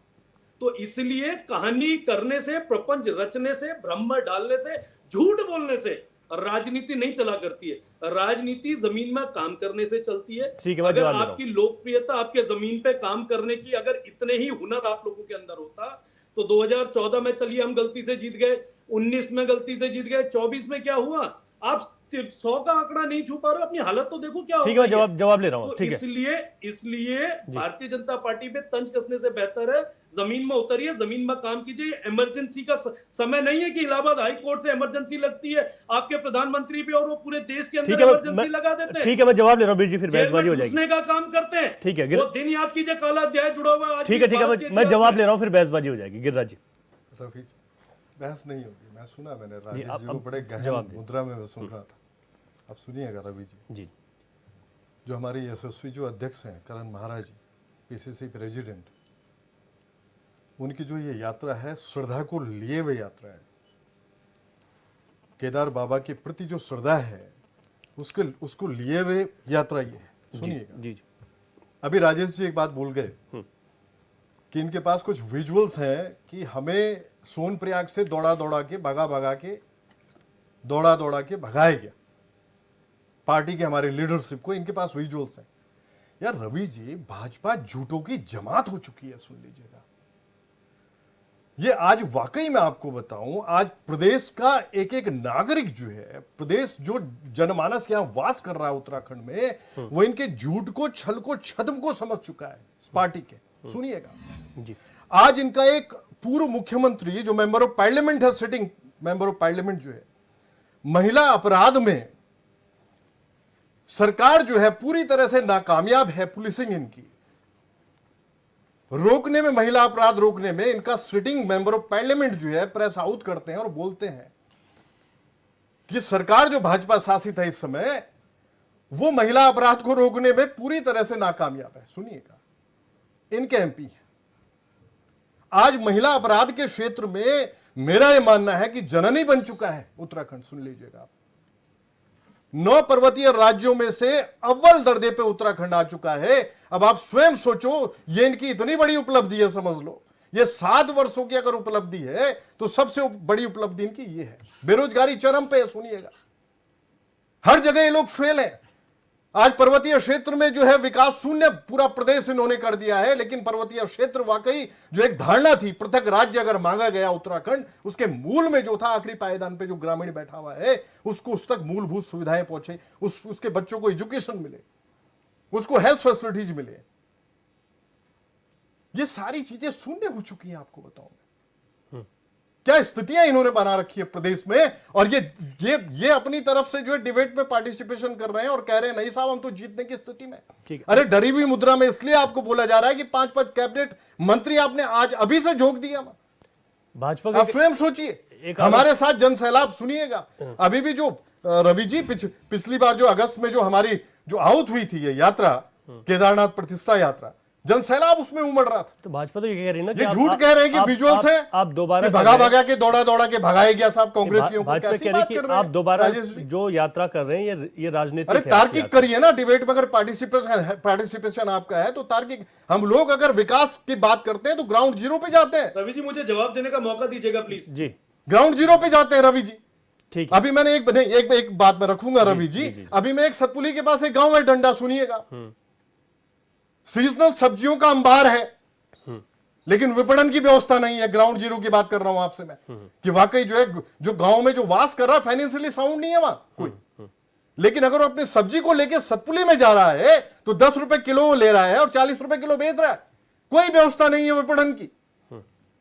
तो इसलिए कहानी करने से, प्रपंच रचने से, भ्रम डालने से, झूठ बोलने से राजनीति नहीं चला करती है। राजनीति जमीन में काम करने से चलती है। अगर आपकी लोकप्रियता आपके जमीन पे काम करने की अगर इतने ही हुनर आप लोगों के अंदर होता, तो 2014 में चलिए हम गलती से जीत गए, 19 में गलती से जीत गए, 24 में क्या हुआ? आप 100 का आंकड़ा नहीं छू पा रहे, अपनी हालत तो देखो क्या हो। ठीक है, जवाब ले रहा हूं। ठीक है, इसलिए भारतीय जनता पार्टी पे तंज कसने से बेहतर है जमीन में उतरिए, जमीन में काम कीजिए। इमरजेंसी का समय नहीं है कि इलाहाबाद हाई कोर्ट से इमरजेंसी लगती है आपके प्रधानमंत्री पे और वो पूरे देश के अंदर इमरजेंसी लगा देते हैं। ठीक है, मैं जवाब ले रहा हूं जी, फिर बहसबाजी हो जाएगी। का काम करते हैं। ठीक है, वो दिन याद कीजिए, काला अध्याय जुड़ा हुआ है। ठीक है, मैं जवाब ले रहा हूं, फिर बहसबाजी हो जाएगी। गिरिराज जी, रफी, बहस नहीं होगी। मैं सुना, मैंने राजेश जी को बड़े गहन मुद्रा में सुन रहा था। अब सुनिएगा रवि जी, जो हमारी यशस्वी जो अध्यक्ष हैं करण महाराज जी, पीसीसी प्रेसिडेंट, उनकी जो ये यात्रा है श्रद्धा को लिए हुए यात्रा है। केदार बाबा के प्रति जो श्रद्धा है उसको लिए हुए यात्रा ये है। सुनिएगा, जी जी अभी राजेश जी एक बात भूल गए कि इनके पास कुछ विजुअल्स हैं कि हमें सोनप्रयाग से दौड़ा दौड़ा के भगाया गया पार्टी के हमारे लीडरशिप को। इनके पास विजुअल्स हैं। यार रवि जी, भाजपा झूठों की जमात हो चुकी है, सुन लीजिएगा। ये आज वाकई में आपको बताऊं, आज प्रदेश का एक एक नागरिक जो है, प्रदेश जो जनमानस यहां वास कर रहा है उत्तराखंड में, वो इनके झूठ को, छल को, छद्म को समझ चुका है इस पार्टी के। सुनिएगा जी, आज इनका एक पूर्व मुख्यमंत्री जो मेंबर ऑफ पार्लियामेंट है, सिटिंग मेंबर ऑफ पार्लियामेंट जो है, महिला अपराध में सरकार जो है पूरी तरह से नाकामयाब है। पुलिसिंग इनकी रोकने में, महिला अपराध रोकने में, इनका सिटिंग मेंबर ऑफ पार्लियामेंट जो है प्रेस आउट करते हैं और बोलते हैं कि सरकार जो भाजपा शासित है इस समय, वो महिला अपराध को रोकने में पूरी तरह से नाकामयाब है। सुनिएगा, इनके एमपी हैं। आज महिला अपराध के क्षेत्र में मेरा यह मानना है कि जननी बन चुका है उत्तराखंड। सुन लीजिएगा आप, 9 पर्वतीय राज्यों में से अव्वल दर्जे पे उत्तराखंड आ चुका है। अब आप स्वयं सोचो, ये इनकी इतनी बड़ी उपलब्धि है, समझ लो ये 7 वर्षों की अगर उपलब्धि है तो सबसे बड़ी उपलब्धि इनकी ये है। बेरोजगारी चरम पे है। सुनिएगा, हर जगह ये लोग फेल हैं। आज पर्वतीय क्षेत्र में जो है विकास शून्य पूरा प्रदेश इन्होंने कर दिया है। लेकिन पर्वतीय क्षेत्र वाकई जो एक धारणा थी, पृथक राज्य अगर मांगा गया उत्तराखंड, उसके मूल में जो था, आखिरी पायदान पे जो ग्रामीण बैठा हुआ है, उसको उस तक मूलभूत सुविधाएं पहुंचे, उसके बच्चों को एजुकेशन मिले, उसको हेल्थ फैसिलिटीज मिले। ये सारी चीजें शून्य हो चुकी हैं। आपको बताऊं क्या स्थितियां इन्होंने बना रखी है प्रदेश में। और ये अपनी तरफ से जो है डिबेट में पार्टिसिपेशन कर रहे हैं और कह रहे हैं नहीं साहब हम तो जीतने की स्थिति में। अरे डरी हुई मुद्रा में इसलिए आपको बोला जा रहा है कि 5 कैबिनेट मंत्री आपने आज अभी से झोंक दिया। भाजपा आप स्वयं सोचिए, हमारे साथ जनसैलाब। सुनिएगा, अभी भी जो रवि जी पिछली बार जो अगस्त में जो हमारी जो आउट हुई थी ये यात्रा, केदारनाथ प्रतिष्ठा यात्रा, जनसैलाब उसमें उमड़ रहा था। तो भाजपा तो ये कह रही है ना, ये झूठ कह रहे हैं कि विजुअल्स है, आप दोबारा भगा के दौड़ा के भगाया गया साहब कांग्रेसियों को। भाजपा कह रही है कि आप दोबारा जो यात्रा कर रहे हैं ये राजनीतिक अरे तार्किक करिए ना डिबेट में। अगर पार्टिसिपेशन आपका है तो तार्किक। हम लोग अगर विकास की बात करते हैं तो ग्राउंड जीरो पे जाते हैं। रवि जी मुझे जवाब देने का मौका दीजिएगा प्लीज। जी, ग्राउंड जीरो पे जाते हैं रवि जी। ठीक, अभी मैंने एक बात में रखूंगा रवि जी। अभी मैं एक सतपुली के पास एक गांव है डंडा, सुनिएगा, सीजनल सब्जियों का अंबार है, लेकिन विपणन की व्यवस्था नहीं है। ग्राउंड जीरो की बात कर रहा हूं आपसे मैं, कि वाकई जो है जो गांव में जो वास कर रहा है फाइनेंशियली साउंड नहीं है वहां कोई। लेकिन अगर वो अपनी सब्जी को लेकर सतपुली में जा रहा है तो 10 रुपए किलो ले रहा है और 40 रुपए किलो बेच रहा है। कोई व्यवस्था नहीं है विपणन की।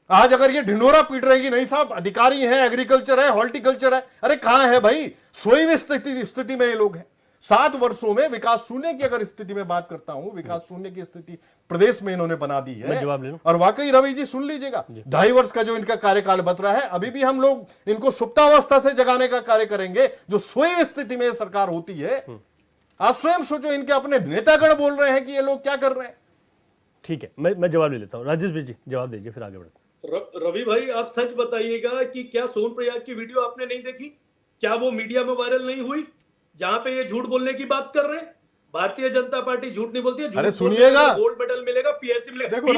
आज अगर ये ढिंडोरा पीट रहेगी नहीं साहब, अधिकारी है, एग्रीकल्चर है, हॉर्टिकल्चर है, अरे कहां है भाई? सोई हुई स्थिति में ये लोग हैं। 7 वर्षों में विकास शून्य की अगर स्थिति में बात करता हूं, विकास शून्य की स्थिति प्रदेश में इन्होंने बना दी है। जवाब ले लूं। और वाकई रवि जी सुन लीजिएगा, 2.5 वर्ष का जो इनका कार्यकाल बच रहा है, अभी भी हम लोग इनको सुप्तावस्था से जगाने का कार्य करेंगे। जो सोई हुई स्थिति में सरकार होती है, आप स्वयं सोचो, इनके अपने नेतागण बोल रहे हैं कि ये लोग क्या कर रहे हैं। ठीक है, मैं जवाब ले लेता हूं। राजेश जी जवाब दीजिए, फिर आगे बढ़ते। रवि भाई आप सच बताइएगा कि क्या सोनप्रयाग की वीडियो आपने नहीं देखी? क्या वो मीडिया में वायरल नहीं हुई जहां पे ये झूठ बोलने की बात कर रहे हैं? भारतीय जनता पार्टी झूठ नहीं बोलती है। अरे सुनिएगा, गोल्ड मेडल मिलेगा, पीएचडी मिलेगा। देखो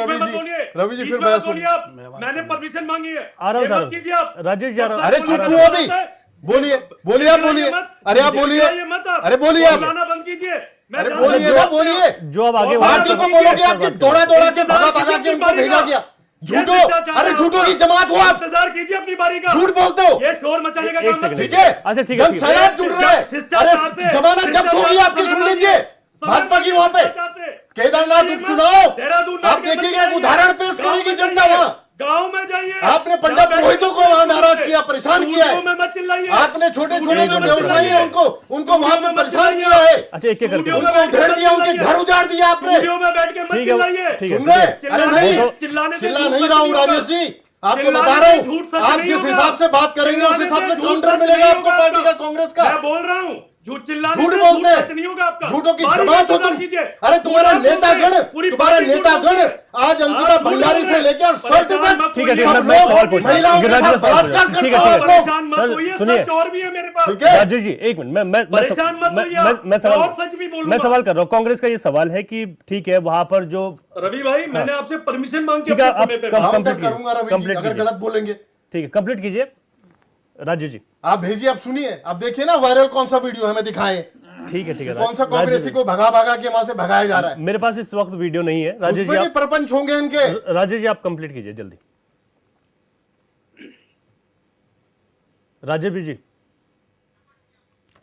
रवि जी फिर मैंने परमिशन मांगी है। आराम से आप राजेश जी, अरे चुप हुआ अभी, बोलिए आप बोलिए। अरे आप बोलिए, अरे बोलिए आप, बंद कीजिए। अरे बोलिए ना, बोलिए। जो आप आगे पार्टी को बोलोगे आपके दौड़ा के भगा के उनको भेजा गया। झूठो, अरे झूठों की जमात हो आप। इंतजार कीजिए अपनी बारी का। झूठ बोलते हो, ये शोर मचाने का काम मत ठीक है। अच्छा ठीक है, जनसैलाब जुड़ रहा है। अरे जमाना जब्त होगी आपकी, सुन लीजिए भाजपा की। वहां पे केदारनाथ उपचुनाव आप देखिएगा, उदाहरण पेश करेगी जनता वहां। गांव में जाइए। आपने पंडित पुरोहितों को वहां नाराज किया, परेशान किया है। आपने छोटे छोटे जो व्यवसायी हैं उनको वहां पे परेशान किया है। अच्छा, एक करके उनको उधेड़ दिया, उनके घर उजाड़ दिया आपने। वीडियो में बैठ के मत चिल्लाइए। सुन रहे? अरे नहीं, चिल्ला नहीं रहा हूँ राजेश जी, आपको बता रहा हूँ। आप जिस हिसाब से बात करेंगे उस हिसाब से काउंटर मिलेगा आपको पार्टी का, कांग्रेस का। मैं बोल रहा हूँ झूठ चिल्ला झूठ रहे थे, बोलते सच नहीं होगा आपका। हैं, झूठों की बारी जमात हो इंतजार तुम। कीजिए। अरे तुम्हारा झूठ बोलते हैं, नेतागण, पूरी तुम्हारा पार्टी झूठ नेतागण बोलती है। आज अंकिता आप झूठ भंडारी बोल से रहे हैं। लेकर सर परेशान तक मत ठीक है, होइए। ठीक है, सब मैं लोग सवाल पूछ रहा हूं। महिलाओं के गिरिराज साथ में सवाल पूछ रहा हूं। बलात्कार ठीक है, करते ठीक हो है। आप लोग। परेशान मत सर, होइए, सुनिए। सच और भी है मेरे पास। ठीक है। राजेश जी एक मिनट, परेशान मत होइए आप। मैं सवाल और सच भी बोलूंगा। मैं सवाल कर रहा हूँ। कांग्रेस का ये सवाल है कि ठीक है वहां पर जो रवि भाई, मैंने आपसे परमिशन मांग के ठीक है, अपने आप समय पे कम- बात- कंप्लीट कीजिए, करूंगा रवि जी, कंप्लीट अगर कीजिए। गलत बोलेंगे। ठीक है, कंप्लीट कीजिए राजेश जी। आप भेजिए, आप सुनिए, आप देखिए ना वायरल कौन सा वीडियो हमें दिखाएं, ठीक है, ठीक है। कौन सा राजेश कांग्रेसी जी, को भगा भगा के वहां से भगाया जा रहा है। मेरे पास इस वक्त वीडियो नहीं है। राजेश जी उसमें भी आप प्रपंच होंगे इनके। राजेश जी आप कंप्लीट कीजिए जल्दी। राजेश जी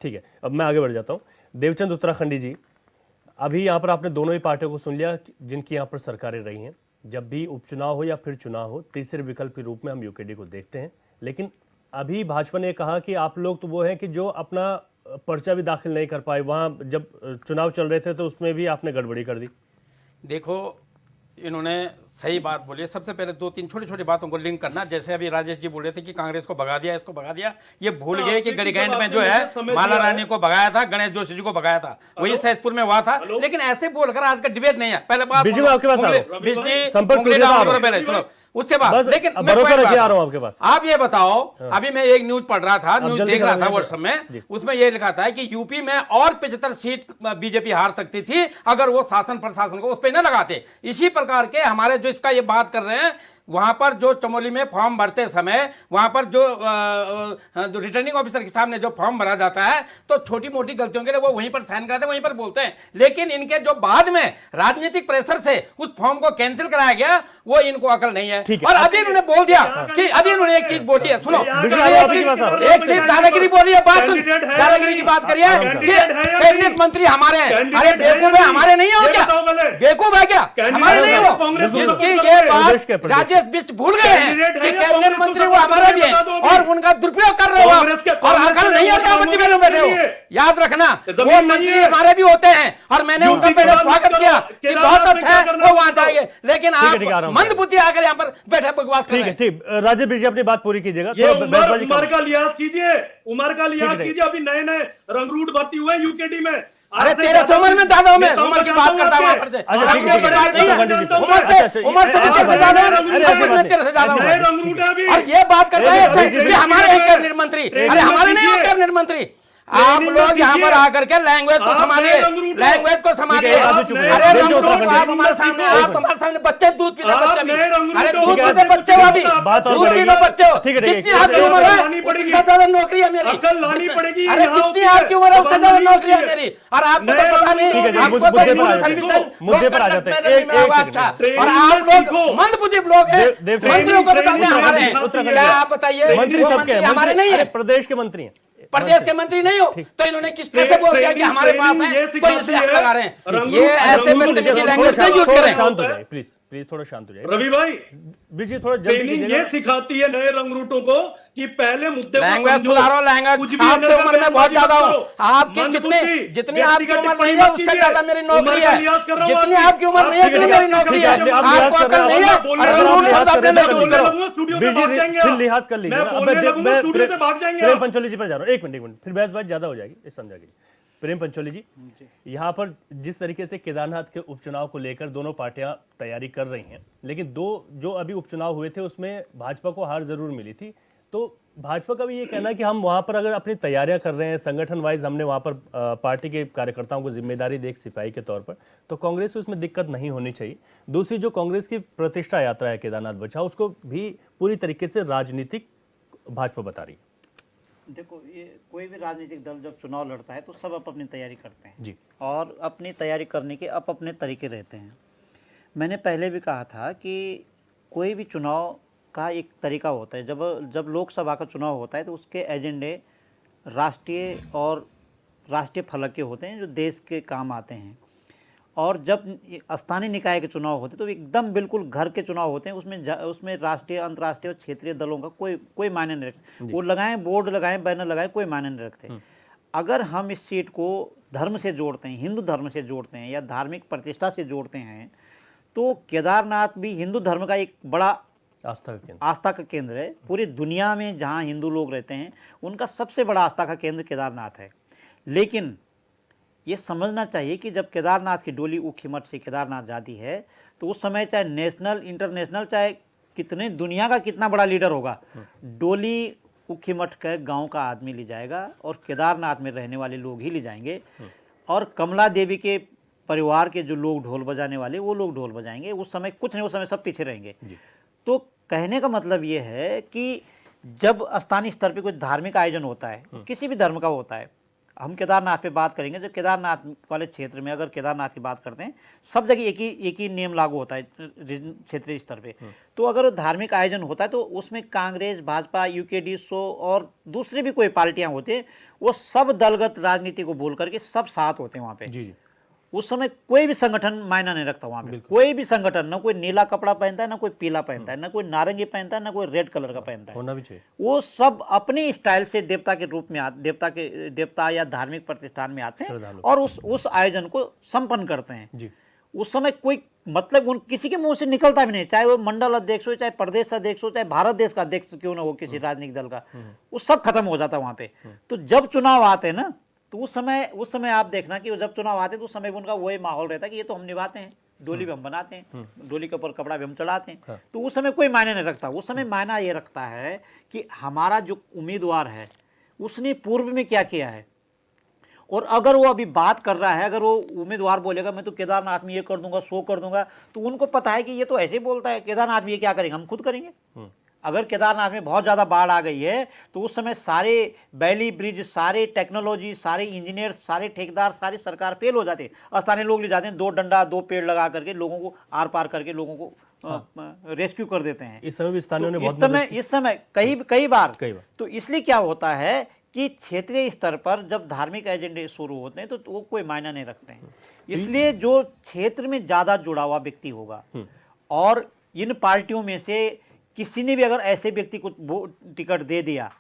ठीक है, अब मैं आगे बढ़ जाता हूं। देवचंद उत्तराखंडी जी, अभी यहाँ पर आपने दोनों ही पार्टियों को सुन लिया जिनकी यहाँ पर सरकारें रही हैं। जब भी उपचुनाव हो या फिर चुनाव हो, तीसरे विकल्प के रूप में हम यूकेडी को देखते हैं। लेकिन अभी भाजपा ने कहा कि आप लोग तो वो हैं कि जो अपना पर्चा भी दाखिल नहीं कर पाए। वहाँ जब चुनाव चल रहे थे तो उसमें भी आपने गड़बड़ी कर दी। देखो, इन्होंने सही बात बोली है। सबसे पहले दो तीन छोटी छोटी बातों को लिंक करना, जैसे अभी राजेश जी बोल रहे थे कि कांग्रेस को भगा दिया, इसको भगा दिया। ये भूल हाँ, गए कि आपसे गड़ीगैंड जब में आपने जो है मुझे समय माला दिया रानी है। को भगाया था, गणेश जोशी जी को भगाया था, वही हेलो? सैदपुर में हुआ था। हेलो? लेकिन ऐसे बोलकर आज का डिबेट नहीं है। पहले बात बीच में आपके पास आ रहा हूं। रवि भाई, संपर्क उंगली टूटे डाउन आ रहा करो हूं। पहले, सुनो। उसके बाद बस लेकिन अब मैं भरोसा कोई रखिए, बात आ रहा हूं है। आपके पास। आप ये बताओ, अभी मैं एक न्यूज पढ़ रहा था, न्यूज जल्दी देख रहा था कराइए। व्हाट्सएप में, जी। उसमें ये लिखा था कि यूपी में और 75 सीट बीजेपी हार सकती थी अगर वो शासन प्रशासन को उस पर न लगाते। इसी प्रकार के हमारे जो इसका ये बात कर रहे हैं, वहां पर जो चमोली में फॉर्म भरते समय वहां पर जो रिटर्निंग ऑफिसर के सामने जो फॉर्म भरा जाता है, तो छोटी मोटी गलतियों के लिए वो वहीं पर साइन कराते हैं, वहीं पर बोलते हैं। लेकिन इनके जो बाद में राजनीतिक प्रेशर से उस फॉर्म को कैंसिल कराया गया, वो इनको अकल नहीं है। ठीक है। और अभी इन्होंने बोल दिया कि अभी इन्होंने एक चीज बोली है, सुनो, एक चीज दादागिरी बोली है, बात सुन, दादागिरी की बात करिए कि कैबिनेट मंत्री हमारे हैं। अरे बेवकूफ है, हमारे नहीं हो क्या? बेवकूफ है क्या? हमारे नहीं हो? जिसकी ये बात राजेश बिष्ट भूल गए हैं कि कैबिनेट मंत्री वो हमारा भी है और उनका दुरुपयोग कर रहे हो आप। और अकल नहीं है क्या? मंत्री में बैठे हो, याद रखना वो मंत्री हमारे भी होते हैं। और मैंने उनका पहले स्वागत किया कि बहुत अच्छा है, वो वहां जाएंगे। लेकिन ठीक है, आप मंद बुद्धि आकर यहाँ पर बैठे बकवास कर रहे ठीक है, हैं। ठीक। राजेश जी अपनी बात पूरी कीजिएगा। ये थोड़ा बहसबाजी उमर कम। का लिहाज कीजिए, उमर का लिहाज ठीक है। कीजिए। अभी नए नए रंगरूट भर्ती हुए यूकेडी में। अरे आपसे 1300 उम्र में दादा हूं मैं, नेताओं उम्र को की जानता बात हूं करता हूं आपके। वहां पर से। अच्छा, ठीक है, ठीक है। बात नहीं है। अच्छा, उम्र से अच्छा, अच्छा, उम्र से ऐसी तेरे से बात ज्यादा नहीं। हूं। अरे ऐसी बात तेरे से ज्यादा नहीं। हूं। नए रंगरूट है अभी। और ये बात करता है एक मिनट, ऐसे कि हमारे हैं कैबिनेट मंत्री। अरे हमारे नहीं हो कैबिनेट मंत्री। आप ट्रेनिंग लोग यहाँ कीजिए। पर आकर के लैंग्वेज को आप संभालिए, नए रंगरूट हो। लैंग्वेज को संभालिए। ठीक है, आप चुप रहिए। अरे देवचंद रंगरूट उत्तराखंड आप हमारे सामने, आप हमारे सामने बच्चे दूध पीते आप बच्चे भी। नए रंगरूट अरे हो। दूध ठीक है, पीते बच्चे हो अभी, बात और दूध बढ़ेगी। पीते बच्चे हो। ठीक है, ठीक है। जितनी आपकी उम्र है लानी पड़ेगी। उससे ज्यादा नौकरी है मेरी। अकल लानी पड़ेगी। अरे यहाँ जितनी होती है। आपकी उम्र है उससे ज्यादा नौकरी है होती है। मेरी। और आपको नए तो पता नहीं, रंगरूट ठीक है, आपको मुद्दे तो पर आ सर्विस जाते हैं। मुद्दे पर आ जाते हैं। एक अच्छा। सेकंड। और ट्रेनिंग आप में लोग सीखो। मंदबुद्धि लोग हैं, देवचंद मंत्रियों को बताते हैं ट्रेनिंग हमारे हैं। उत्तराखंड क्या के। आप बताइए, मंत्री वो सबके हैं, हमारे मंत्री नहीं अरे है, प्रदेश के मंत्री हैं। प्रदेश के मंत्री नहीं हो, तो इन्होंने किस कैसे बोल दिया कि हमारे पास है, तो इसलिए हम लगा रहे हैं। ये ऐसे बदतमीजी लैंग्वेज नहीं यूज थोड़ा करें। शांत हो जाइए प्लीज, प्लीज थोड़ा शांत हो जाइए। रवि भाई, बीजी थोड़ा जल्दी ट्रेनिंग ये कीजिएगा। सिखाती है नए रंगरूटों को कि पहले मुद्दे को लैंग्वेज समझो। सुधारो, लैंग्वेज। कुछ भी आपसे उम्र में बहुत ज्यादा हूँ, आपकी मंदबुद्धि, जितनी आपकी व्यक्तिगत उम्र नहीं टिप्पणी है मत उससे कीजिए। ज्यादा मेरी उम्र नौकरी का है। लिहाज कर रहा हूं जितनी आपकी। आपकी उम्र नहीं है ठीक है, उतनी ठीक है, मेरी नौकरी ठीक है, है। आप लिहाज आपको कर रहे अकल हैं, नहीं है। आप बोलने और अगर आप रंगरूट लिहाज मत कर रहे अपने हैं तो लोग बोलने करो। लगूंगा, स्टूडियो से बीजी भाग जाएंगे फिर आप। लिहाज कर लीजिए मैं ना। बोलने अब लगूंगा, स्टूडियो से भाग जाएंगे प्रेम आप। पंचोली जी पर जा रहा हूँ। एक मिनट, फिर बहसबाजी ज्यादा हो जाएगी, इस समझा कीजिए। प्रेम पंचोली जी, यहाँ पर जिस तरीके से केदारनाथ के उपचुनाव को लेकर दोनों पार्टियां तैयारी कर रही हैं, लेकिन दो जो अभी उपचुनाव हुए थे उसमें भाजपा को हार जरूर मिली थी, तो भाजपा का भी ये कहना है कि हम वहां पर अगर अपनी तैयारियां कर रहे हैं, संगठन वाइज हमने वहां पर पार्टी के कार्यकर्ताओं को जिम्मेदारी दी एक सिपाही के तौर पर, तो कांग्रेस को इसमें दिक्कत नहीं होनी चाहिए। दूसरी जो कांग्रेस की प्रतिष्ठा यात्रा है केदारनाथ बचाओ, उसको भी पूरी तरीके से राजनीतिक भाजपा बता रही है। देखो, ये कोई भी राजनीतिक दल जब चुनाव लड़ता है तो सब अपनी तैयारी करते हैं जी, और अपनी तैयारी करने के अपने तरीके रहते हैं। मैंने पहले भी कहा था कि कोई भी चुनाव का एक तरीका होता है। जब लोकसभा का चुनाव होता है तो उसके एजेंडे राष्ट्रीय और राष्ट्रीय फलक के होते हैं जो देश के काम आते हैं। और जब स्थानीय निकाय के चुनाव होते हैं तो एकदम बिल्कुल घर के चुनाव होते हैं। उसमें राष्ट्रीय, अंतर्राष्ट्रीय और क्षेत्रीय दलों का कोई मायने नहीं रखते। वो लगाएं, बोर्ड लगाएं, बैनर लगाएं, कोई मायने नहीं रखते। अगर हम इस सीट को धर्म से जोड़ते हैं, हिंदू धर्म से जोड़ते हैं या धार्मिक प्रतिष्ठा से जोड़ते हैं, तो केदारनाथ भी हिंदू धर्म का एक बड़ा आस्था का केंद्र है। पूरी दुनिया में जहाँ हिंदू लोग रहते हैं उनका सबसे बड़ा आस्था का केंद्र केदारनाथ है। लेकिन ये समझना चाहिए कि जब केदारनाथ की डोली ऊखीमठ से केदारनाथ जाती है तो उस समय चाहे नेशनल इंटरनेशनल चाहे कितने दुनिया का कितना बड़ा लीडर होगा, डोली ऊखीमठ के गांव का आदमी ले जाएगा और केदारनाथ में रहने वाले लोग ही ले जाएंगे। और कमला देवी के परिवार के जो लोग ढोल बजाने वाले वो लोग ढोल बजाएंगे। उस समय कुछ नहीं, उस समय सब पीछे रहेंगे। तो कहने का मतलब ये है कि जब स्थानीय स्तर पे कोई धार्मिक आयोजन होता है, किसी भी धर्म का होता है, हम केदारनाथ पे बात करेंगे, जो केदारनाथ वाले क्षेत्र में अगर केदारनाथ की बात करते हैं, सब जगह एक ही नियम लागू होता है क्षेत्रीय स्तर पे। तो अगर वो धार्मिक आयोजन होता है तो उसमें कांग्रेस, भाजपा, यूकेडी, सो और दूसरी भी कोई पार्टियां होती हैं, वो सब दलगत राजनीति को बोल करके सब साथ होते हैं वहाँ पे। जी जी। उस समय कोई भी संगठन मायना नहीं रखता वहाँ पे। कोई भी संगठन, ना कोई नीला कपड़ा पहनता है, ना कोई पीला पहनता है, ना कोई नारंगी पहनता है, ना कोई रेड कलर का पहनता है। होना भी चाहिए। वो सब अपनी स्टाइल से देवता के रूप में देवता या धार्मिक प्रतिष्ठान में आते हैं और उस आयोजन को संपन्न करते हैं जी। उस समय कोई मतलब उन किसी के मुंह से निकलता भी नहीं, चाहे वो मंडल अध्यक्ष हो, चाहे प्रदेश अध्यक्ष हो, चाहे भारत देश का अध्यक्ष क्यों ना हो किसी राजनीतिक दल का, वो सब खत्म हो जाता है वहां पे। तो जब चुनाव आते हैं ना, तो उस समय आप देखना कि जब चुनाव आते हैं तो उस समय उनका वही माहौल रहता है कि ये तो हम निभाते हैं, डोली भी हम बनाते हैं, डोली के ऊपर कपड़ा भी हम चढ़ाते हैं। तो उस समय कोई मायने नहीं रखता। उस समय मायना ये रखता है कि हमारा जो उम्मीदवार है उसने पूर्व में क्या किया है, और अगर वो अभी बात कर रहा है, अगर वो उम्मीदवार बोलेगा मैं तो केदारनाथ में ये कर दूंगा, सो कर दूंगा, तो उनको पता है कि ये तो ऐसे ही बोलता है, केदारनाथ में ये क्या करेंगे, हम खुद करेंगे। अगर केदारनाथ में बहुत ज़्यादा बाढ़ आ गई है तो उस समय सारे बैली ब्रिज, सारे टेक्नोलॉजी, सारे इंजीनियर, सारे ठेकेदार, सारी सरकार फेल हो जाते हैं। स्थानीय लोग ले जाते हैं, 2 डंडा 2 पेड़ लगा करके लोगों को आर पार करके लोगों को रेस्क्यू कर देते हैं। इस समय भी स्थानीय ने बहुत इस समय कई बार तो इसलिए क्या होता है कि क्षेत्रीय स्तर पर जब धार्मिक एजेंडे शुरू होते हैं तो वो कोई मायना नहीं रखते हैं। इसलिए जो क्षेत्र में ज़्यादा जुड़ा हुआ व्यक्ति होगा, और इन पार्टियों में से किसी ने भी अगर ऐसे व्यक्ति को टिकट दे दिया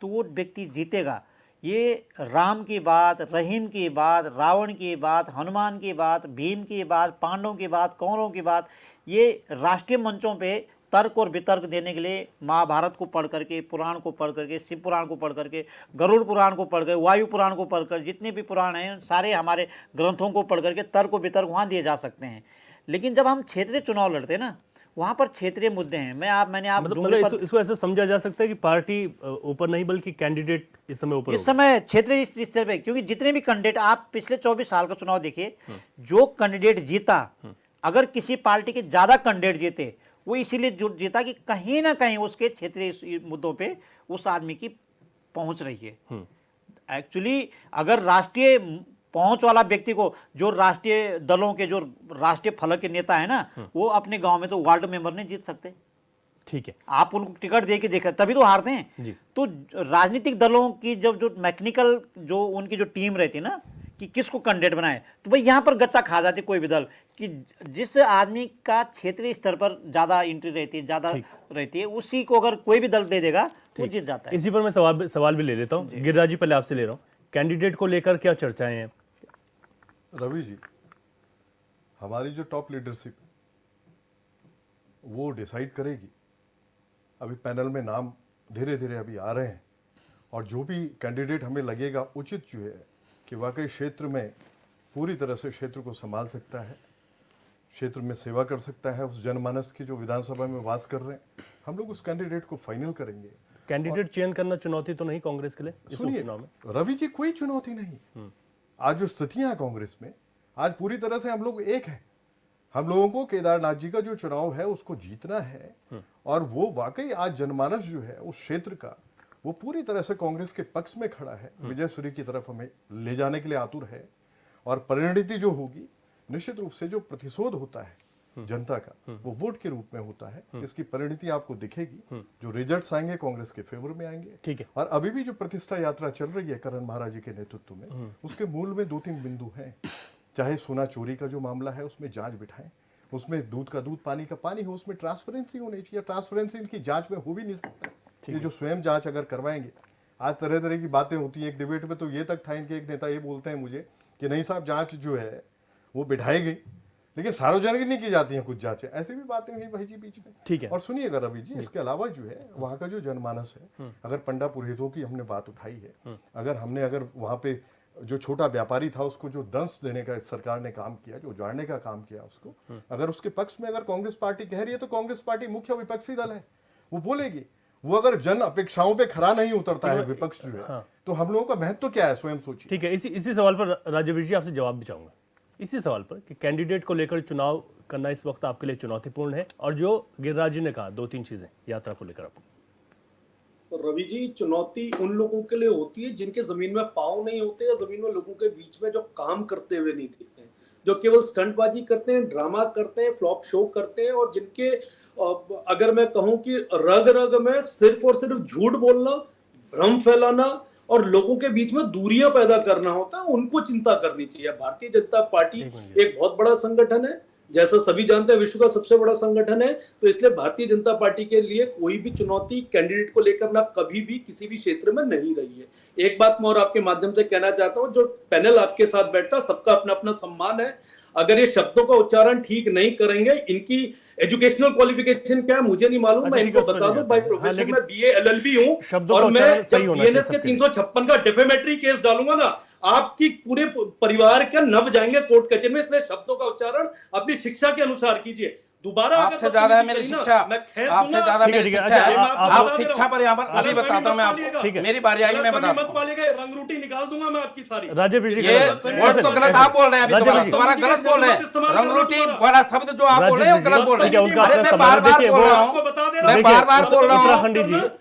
तो वो व्यक्ति जीतेगा। ये राम की बात, रहीम की बात, रावण की बात, हनुमान की बात, भीम की बात, पांडवों की बात, कौरवों की बात, ये राष्ट्रीय मंचों पे तर्क और वितर्क देने के लिए महाभारत को पढ़ करके, पुराण को पढ़ करके, शिव पुराण को पढ़ करके, गरुड़ पुराण को पढ़ कर, वायु पुराण को पढ़कर, जितने भी पुराण हैं सारे हमारे ग्रंथों को पढ़ करके तर्क और वितर्क वहाँ दिए जा सकते हैं। लेकिन जब हम क्षेत्रीय चुनाव लड़ते हैं ना, वहां पर क्षेत्रीय मुद्दे हैं। मतलब इसको ऐसे समझा जा सकता है कि पार्टी ऊपर नहीं बल्कि कैंडिडेट इस समय ऊपर, इस समय क्षेत्रीय स्तर पे, क्योंकि जितने भी कैंडिडेट आप पिछले 24 साल का चुनाव देखिए, जो कैंडिडेट जीता, अगर किसी पार्टी के ज्यादा कैंडिडेट जीते, वो इसीलिए जीता कि कहीं ना कहीं उसके क्षेत्रीय मुद्दों पे उस आदमी की पहुंच रही है। एक्चुअली अगर राष्ट्रीय पहुंच वाला व्यक्ति को, जो राष्ट्रीय दलों के जो राष्ट्रीय फलक के नेता है ना, वो अपने गांव में तो वार्ड मेंबर नहीं जीत सकते। ठीक है, आप उनको टिकट दे के देखा तभी तो हारते हैं जी। तो राजनीतिक दलों की जब जो मैकेनिकल जो उनकी जो टीम रहती है ना कि किसको कैंडिडेट बनाए, तो भाई यहाँ पर गच्चा खा जाती कोई भी दल कि जिस आदमी का क्षेत्रीय स्तर पर ज्यादा एंट्री रहती है, ज्यादा रहती है, उसी को अगर कोई भी दल दे देगा वो जीत जाता है। इसी पर मैं सवाल भी ले लेता हूँ। गिरिराज जी, पहले आपसे ले रहा हूँ, कैंडिडेट को लेकर क्या चर्चाएं हैं? रवि जी, हमारी जो टॉप लीडरशिप वो डिसाइड करेगी। अभी पैनल में नाम धीरे धीरे अभी आ रहे हैं, और जो भी कैंडिडेट हमें लगेगा उचित जो है कि वाकई क्षेत्र में पूरी तरह से क्षेत्र को संभाल सकता है, क्षेत्र में सेवा कर सकता है, उस जनमानस की जो विधानसभा में वास कर रहे हैं, हम लोग उस कैंडिडेट को फाइनल करेंगे। कैंडिडेट चयन करना चुनौती तो नहीं कांग्रेस के लिए इस उपचुनाव में? रवि जी, कोई चुनौती नहीं। आज जो स्थितियां हैं कांग्रेस में, आज पूरी तरह से हम लोग एक हैं। हम लोगों को केदारनाथ जी का जो चुनाव है उसको जीतना है, और वो वाकई आज जनमानस जो है उस क्षेत्र का वो पूरी तरह से कांग्रेस के पक्ष में खड़ा है, विजय सूर्य की तरफ हमें ले जाने के लिए आतुर है। और परिणति जो होगी, निश्चित रूप से जो प्रतिशोध होता है जनता का, वो वोट के रूप में होता है। इसकी परिणति आपको दिखेगी, जो रिजल्ट्स आएंगे कांग्रेस के फेवर में आएंगे। ठीक है। और अभी भी जो प्रतिष्ठा यात्रा चल रही है करण महाराज जी के नेतृत्व में, उसके मूल में 2-3 बिंदु हैं। चाहे सोना चोरी का जो मामला है उसमें जांच बिठाएं, उसमें दूध का दूध, पानी का पानी हो, उसमें ट्रांसपेरेंसी होनी चाहिए। ट्रांसपेरेंसी इनकी जांच में हो भी नहीं सकता। ये जो स्वयं जांच अगर करवाएंगे, आज तरह तरह की बातें होती हैं। एक डिबेट में तो ये तक था, इनके एक नेता ये बोलते हैं मुझे कि नहीं साहब, जांच जो है वो बिठाई गई, लेकिन सार्वजनिक नहीं की जाती हैं कुछ जांचें। ऐसी भी बातें हुई भाई जी बीच में। ठीक है। और सुनिएगा रवि जी, इसके अलावा जो है वहाँ का जो जनमानस है, अगर पंडा पुरोहितों की हमने बात उठाई है, अगर वहाँ पे जो छोटा व्यापारी था उसको जो दंश देने का इस सरकार ने काम किया, जो उजाड़ने का काम किया उसको, अगर उसके पक्ष में अगर कांग्रेस पार्टी कह रही है तो कांग्रेस पार्टी मुख्य विपक्षी दल है, वो बोलेगी। वो अगर जन अपेक्षाओं पे खरा नहीं उतरता है विपक्ष जो है, तो हम लोगों का महत्व क्या है, स्वयं सोचिए। ठीक है, इसी सवाल पर राज्यवीर जी आपसे जवाब भी चाहूंगा, इसी सवाल पर कि कैंडिडेट को लेकर चुनाव करना इस वक्त आपके लिए चुनौतीपूर्ण है, और जो गिरिराज जी ने कहा 2-3 चीजें यात्रा को लेकर आपको। तो रवि जी, चुनौती उन लोगों के लिए होती है जिनके जमीन में पाँव नहीं होते, या जमीन में लोगों के बीच में जो काम करते हुए नहीं दिखते हैं, जो केवल स्टंटबाजी करते हैं, ड्रामा करते हैं, फ्लॉप शो करते हैं, और जिनके अगर मैं कहूं कि रग रग में सिर्फ और सिर्फ झूठ बोलना, भ्रम फैलाना और लोगों के बीच में दूरियां पैदा करना होता है, उनको चिंता करनी चाहिए। भारतीय जनता पार्टी एक बहुत बड़ा संगठन है, जैसा सभी जानते हैं विश्व का सबसे बड़ा संगठन है, तो इसलिए भारतीय जनता पार्टी के लिए कोई भी चुनौती कैंडिडेट को लेकर ना कभी भी किसी भी क्षेत्र में नहीं रही है। एक बात मैं और आपके माध्यम से कहना चाहता हूं, जो पैनल आपके साथ बैठता सबका अपना अपना सम्मान है, अगर ये शब्दों का उच्चारण ठीक नहीं करेंगे, इनकी एजुकेशनल क्वालिफिकेशन क्या है मुझे नहीं मालूम, मैं इनको बता दूं, बाय प्रोफेशन मैं बीए एलएलबी हूं, और मैं बीएनएस के 356 का डिफेमेटरी केस डालूंगा ना, आपकी पूरे परिवार के नब जाएंगे कोर्ट कचहरी में। इसलिए शब्दों का उच्चारण अपनी शिक्षा के अनुसार कीजिए। दोबारा आपसे ज्यादा है मेरी शिक्षा, आपसे ज्यादा मेरी शिक्षा है। आप शिक्षा पर यहाँ पर अभी बताता हूँ मैं आपको, मेरी बारी आएगी मैं बताता हूँ। रंगरूटी निकाल दूंगा मैं आपकी सारी। राज्यवीर जी ये वर्ड तो गलत आप बोल रहे हैं, अभी तुम्हारा गलत बोल रहे हैं। रंगरूटी वाला शब्द जो आप बोल रहे हैं वो गलत बोल रहे हैं। अरे मैं बार बार बोल रहा हूँ, मैं बार बार बोल रहा हूँ।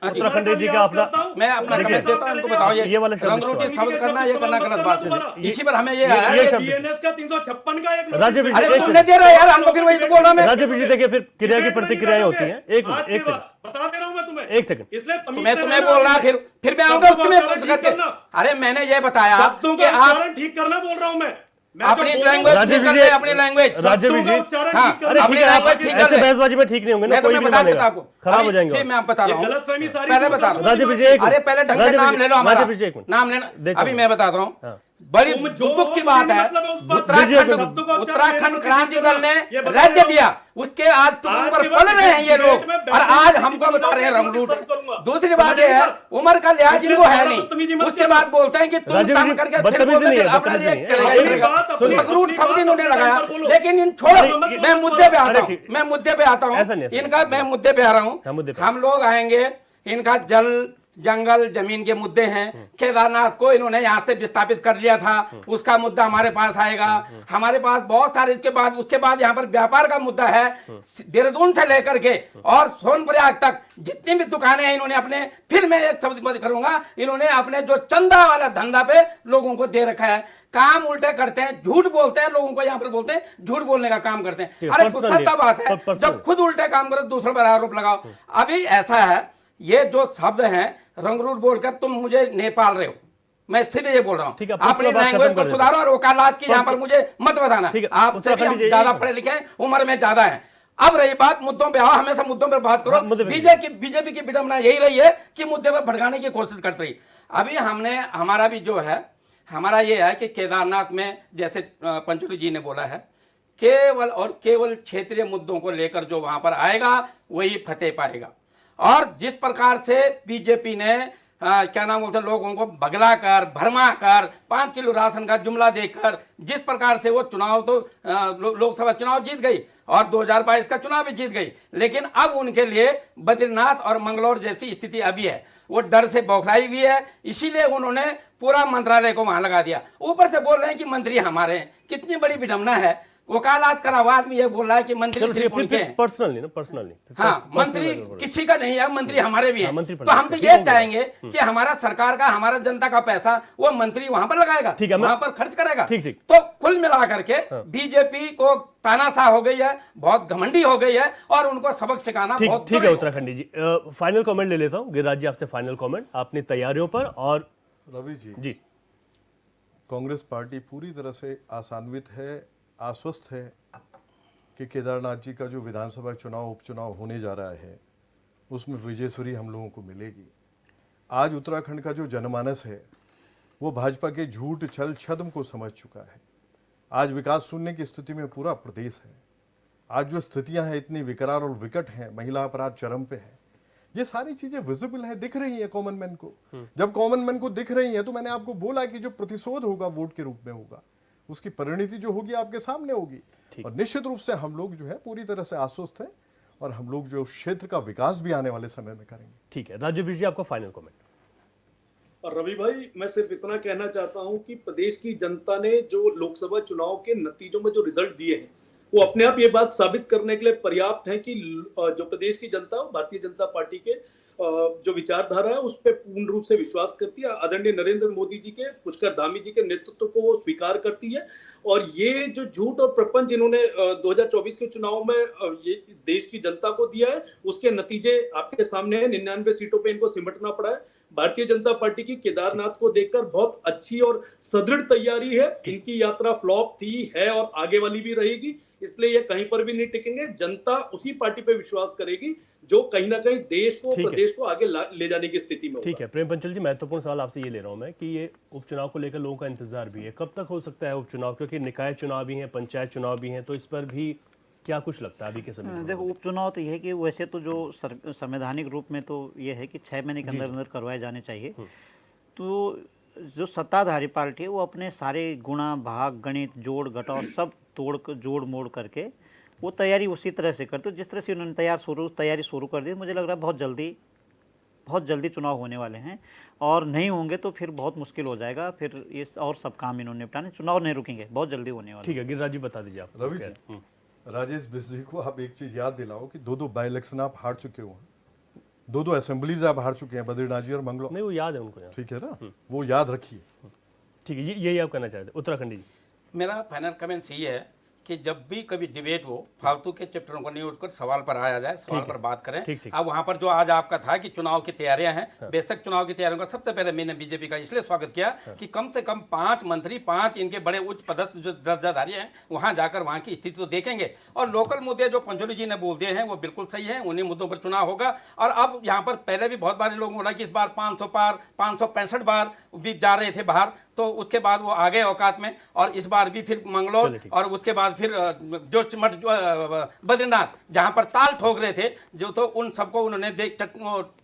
उत्तराखंड जी का अपना, मैं अपना कमेंट देता हूँ, उनको बताओ ये वाला रंगरूटी शब्द करना ये करना गलत बात है। इसी पर हमें ये है बीएनएस का 356 का एक राज्यवीर अरे तुमने दे रहा यार हमको, फिर वही तो बोल रहा मैं। राज्यवीर जी देखिए, फिर क्रिया की प्रतिक्रियाएं होती हैं। एक सेकंड बता दे रहा हूं मैं तुम्हें, एक सेकंड, इसलिए मैं तुम्हें बोल रहा फिर मैं आऊंगा उसमें कुछ करके। अरे मैंने ये बताया कि आप ठीक करना बोल रहा हूं मैं अपनी लैंग्वेज राज्यवीर जी, अपनी लैंग्वेज राज्यवीर जी, हाँ, अरे ठीक है, आप ऐसे बहसबाजी में ठीक नहीं होंगे ना, कोई भी मानेगा, खराब हो जाएंगे। मैं आप बता रहा हूँ, गलतफहमी सारी पहले बता रहा हूँ। राज्यवीर जी अरे पहले ढंग से नाम ले लो हमारा, राज्यवीर जी एक मिनट, नाम लेना। अभी मैं बताता हूँ, बड़ी दुख की बात है, उत्तराखंड क्रांति दल ने राज्य दिया, उसके आज तुम पर पढ़ रहे हैं ये लोग, और आज हमको बता रहे हैं रंगरूट। दूसरी बात ये है, उम्र का लिहाज इनको है नहीं, उसके बाद बोलते हैं कि तुम काम करके रंगरूट शब्द इन्होंने लगाया। लेकिन इन छोड़ो, मैं मुद्दे पे आता हूँ, मैं मुद्दे पे आता हूँ इनका, मैं मुद्दे पे आ रहा हूँ। हम लोग आएंगे, इनका जल जंगल जमीन के मुद्दे हैं। केदारनाथ को इन्होंने यहाँ से विस्थापित कर लिया था, उसका मुद्दा हमारे पास आएगा। हमारे पास बहुत सारे उसके बाद यहाँ पर व्यापार का मुद्दा है। देहरादून से लेकर के और सोनप्रयाग तक जितनी भी दुकानें हैं इन्होंने अपने, फिर मैं एक शब्द मत करूंगा, इन्होंने अपने जो चंदा वाला धंधा पे लोगों को दे रखा है। काम उल्टे करते हैं, झूठ बोलते हैं, लोगों को यहाँ पर बोलते हैं झूठ बोलने का काम करते हैं। अरे गुस्सा का बात है जब खुद उल्टे काम करो, दूसरों पर आरोप लगाओ। अभी ऐसा है, ये जो शब्द हैं रंगरूट बोलकर तुम मुझे नेपाल रहे हो, मैं सीधे ये बोल रहा हूँ, अपनी लैंग्वेज को सुधारो और वकालत की यहाँ पर मुझे मत बताना। आपसे भी हम ज्यादा पढ़े लिखे हैं, उम्र में ज्यादा है। अब रही बात मुद्दों पे आओ, हमेशा मुद्दों पर बात करो। बीजेपी की विडंबना यही रही है कि मुद्दे पर भड़काने की कोशिश कर रही। अभी हमने, हमारा भी जो है, हमारा ये है कि केदारनाथ में जैसे पंचोली जी ने बोला है, केवल और केवल क्षेत्रीय मुद्दों को लेकर जो वहां पर आएगा वही फतेह पाएगा। और जिस प्रकार से बीजेपी ने क्या नाम बोलते, लोगों को भगला कर, भरमा कर, 5 किलो राशन का जुमला देकर जिस प्रकार से वो चुनाव तो लोकसभा चुनाव जीत गई और 2022 का चुनाव भी जीत गई, लेकिन अब उनके लिए बद्रीनाथ और मंगलौर जैसी स्थिति अभी है। वो डर से बौखलाई हुई है, इसीलिए उन्होंने पूरा मंत्रालय को वहां लगा दिया। ऊपर से बोल रहे हैं कि मंत्री हमारे हैं, कितनी बड़ी विडंबना है। वकालत करा हुआ आदमी ये बोल रहा है कि मंत्री पर्सनली ना, पर्सनली, हाँ, मंत्री किसी का नहीं है, मंत्री हमारे भी हैं। तो हम तो ये चाहेंगे कि हमारा सरकार का, हमारा जनता का पैसा वो मंत्री वहां पर लगाएगा, वहां पर खर्च करेगा। तो कुल मिला करके बीजेपी को तानाशाह हो गई है, बहुत घमंडी हो गई है, और उनको सबक सिखाना बहुत ठीक है। उत्तराखंडी जी, फाइनल कमेंट ले लेता हूँ। गिरिराज जी आपसे फाइनल कमेंट अपनी तैयारियों पर। और रवि जी, कांग्रेस पार्टी पूरी तरह से आशान्वित है, आश्वस्त है कि केदारनाथ जी का जो विधानसभा चुनाव, उपचुनाव होने जा रहा है उसमें विजयश्री हम लोगों को मिलेगी। आज उत्तराखंड का जो जनमानस है वो भाजपा के झूठ, छल, छद्म को समझ चुका है। आज विकास शून्य की स्थिति में पूरा प्रदेश है। आज जो स्थितियां हैं इतनी विकराल और विकट हैं, महिला अपराध चरम पे है, ये सारी चीजें विजिबल है, दिख रही है कॉमन मैन को। जब कॉमन मैन को दिख रही है तो मैंने आपको बोला कि जो प्रतिशोध होगा वोट के रूप में होगा, उसकी परिणति जो होगी आपके सामने होगी। और निश्चित रूप से हम लोग जो है पूरी तरह से आश्वस्त हैं और हम लोग जो क्षेत्र का विकास भी आने वाले समय में करेंगे। ठीक है, राजीव जी आपका फाइनल कमेंट। और रवि भाई, मैं सिर्फ इतना कहना चाहता हूं कि प्रदेश की जनता ने जो लोकसभा चुनाव के नतीजों में जो रिजल्ट दिए हैं वो अपने आप ये बात साबित करने के लिए पर्याप्त है कि जो प्रदेश की जनता है भारतीय जनता पार्टी के जो विचारधारा है उस पर पूर्ण रूप से विश्वास करती है। आदरणीय नरेंद्र मोदी जी के, पुष्कर धामी जी के नेतृत्व को वो स्वीकार करती है। और ये जो झूठ और प्रपंच इन्होंने 2024 के चुनाव में ये देश की जनता को दिया है, उसके नतीजे आपके सामने है। 99 सीटों पे इनको सिमटना पड़ा है। भारतीय जनता पार्टी की केदारनाथ को देखकर बहुत अच्छी और सदृढ़ तैयारी है। इनकी यात्रा फ्लॉप थी, है और आगे वाली भी रहेगी, इसलिए ये कहीं पर भी नहीं टिकेंगे। जनता उसी पार्टी पे विश्वास करेगी जो कहीं ना कहीं देश को, प्रदेश को आगे ले जाने की स्थिति में होगा। ठीक है प्रेम पंचल जी, महत्वपूर्ण सवाल आपसे ये ले रहा हूं मैं कि ये उपचुनाव को लेकर लोगों का इंतजार भी है, कब तक हो सकता है उपचुनाव, क्योंकि निकाय चुनाव भी हैं, पंचायत चुनाव भी हैं, तो इस पर भी क्या कुछ लगता है अभी के समय में? देखो, उपचुनाव तो ये है कि वैसे तो जो संवैधानिक रूप में तो ये है कि 6 महीने के अंदर अंदर करवाए जाने चाहिए। तो जो सत्ताधारी पार्टी है वो अपने सारे गुणा भाग गणित जोड़ घटाव सब जोड़ मोड़ करके वो तैयारी उसी तरह से करते। जिस तरह से उन्होंने तैयारी शुरू कर दी, मुझे लग रहा है बहुत जल्दी चुनाव होने वाले हैं। और नहीं होंगे तो फिर बहुत मुश्किल हो जाएगा, फिर ये और सब काम इन्होंने निपटाने, चुनाव नहीं रुकेंगे, बहुत जल्दी होने वाले। ठीक है, गिरिराज जी बता दीजिए आप। रवि जी, राजेश बिस्जी को आप एक चीज याद दिलाओ कि 2 बाई इलेक्शन आप हार चुके हो, 2 असेंबलीज आप हार चुके हैं, बद्रीनाथ जी और मंगलौ। नहीं, वो याद है उनको यार। ठीक है ना, वो याद रखिए। ठीक है, यही आप कहना चाहते हैं। उत्तराखंडी जी। मेरा फाइनल कमेंट्स ये है कि जब भी कभी डिबेट हो, फालतू के चैप्टरों को नहीं उठकर सवाल पर आया जाए, सवाल पर बात करें। ठीक। अब वहां पर जो आज आपका था कि चुनाव की तैयारियां हैं, बेशक चुनाव की तैयारियों का सबसे पहले मैंने बीजेपी का इसलिए स्वागत किया कि कम से कम 5 मंत्री, 5 इनके बड़े उच्च पदस्थ जो दर्जाधारी हैं, वहां जाकर वहां की स्थिति तो देखेंगे। और लोकल मुद्दे जो पंचोली जी ने बोल दिए हैं वो बिल्कुल सही है, उन्हीं मुद्दों पर चुनाव होगा। और अब यहाँ पर पहले भी बहुत बार लोग बोला कि इस बार 500 पार, 565 बार भी जा रहे थे बाहर, तो उसके बाद वो आ गए औकात में। और इस बार भी फिर मंगलौर और उसके बाद फिर जोशीमठ बद्रीनाथ जहां पर ताल ठोक रहे थे जो, तो उन सबको उन्होंने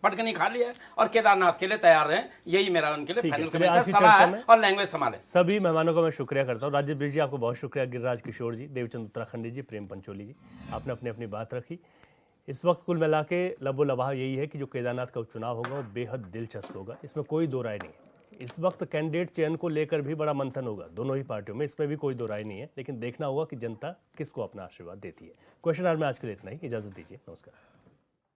पटकनी खा लिया और केदारनाथ के लिए तैयार रहे। यही मेरा उनके लिए फाइनल सलाह है और लैंग्वेज संभाले। सभी मेहमानों का मैं शुक्रिया करता हूँ। राजीव बिस्जी आपको बहुत शुक्रिया, गिरिराज किशोर जी, देवचंद उत्तराखंडी जी, प्रेम पंचोली जी, आपने अपनी अपनी बात रखी। इस वक्त कुल मिला के लबो लबाह यही है कि जो केदारनाथ का उपचुनाव होगा वो बेहद दिलचस्प होगा, इसमें कोई दो राय नहीं है। इस वक्त कैंडिडेट चयन को लेकर भी बड़ा मंथन होगा दोनों ही पार्टियों में, इसमें भी कोई दो राय नहीं है, लेकिन देखना होगा कि जनता किसको अपना आशीर्वाद देती है। क्वेश्चन आवर में आज के लिए इतना ही, इजाजत दीजिए, नमस्कार।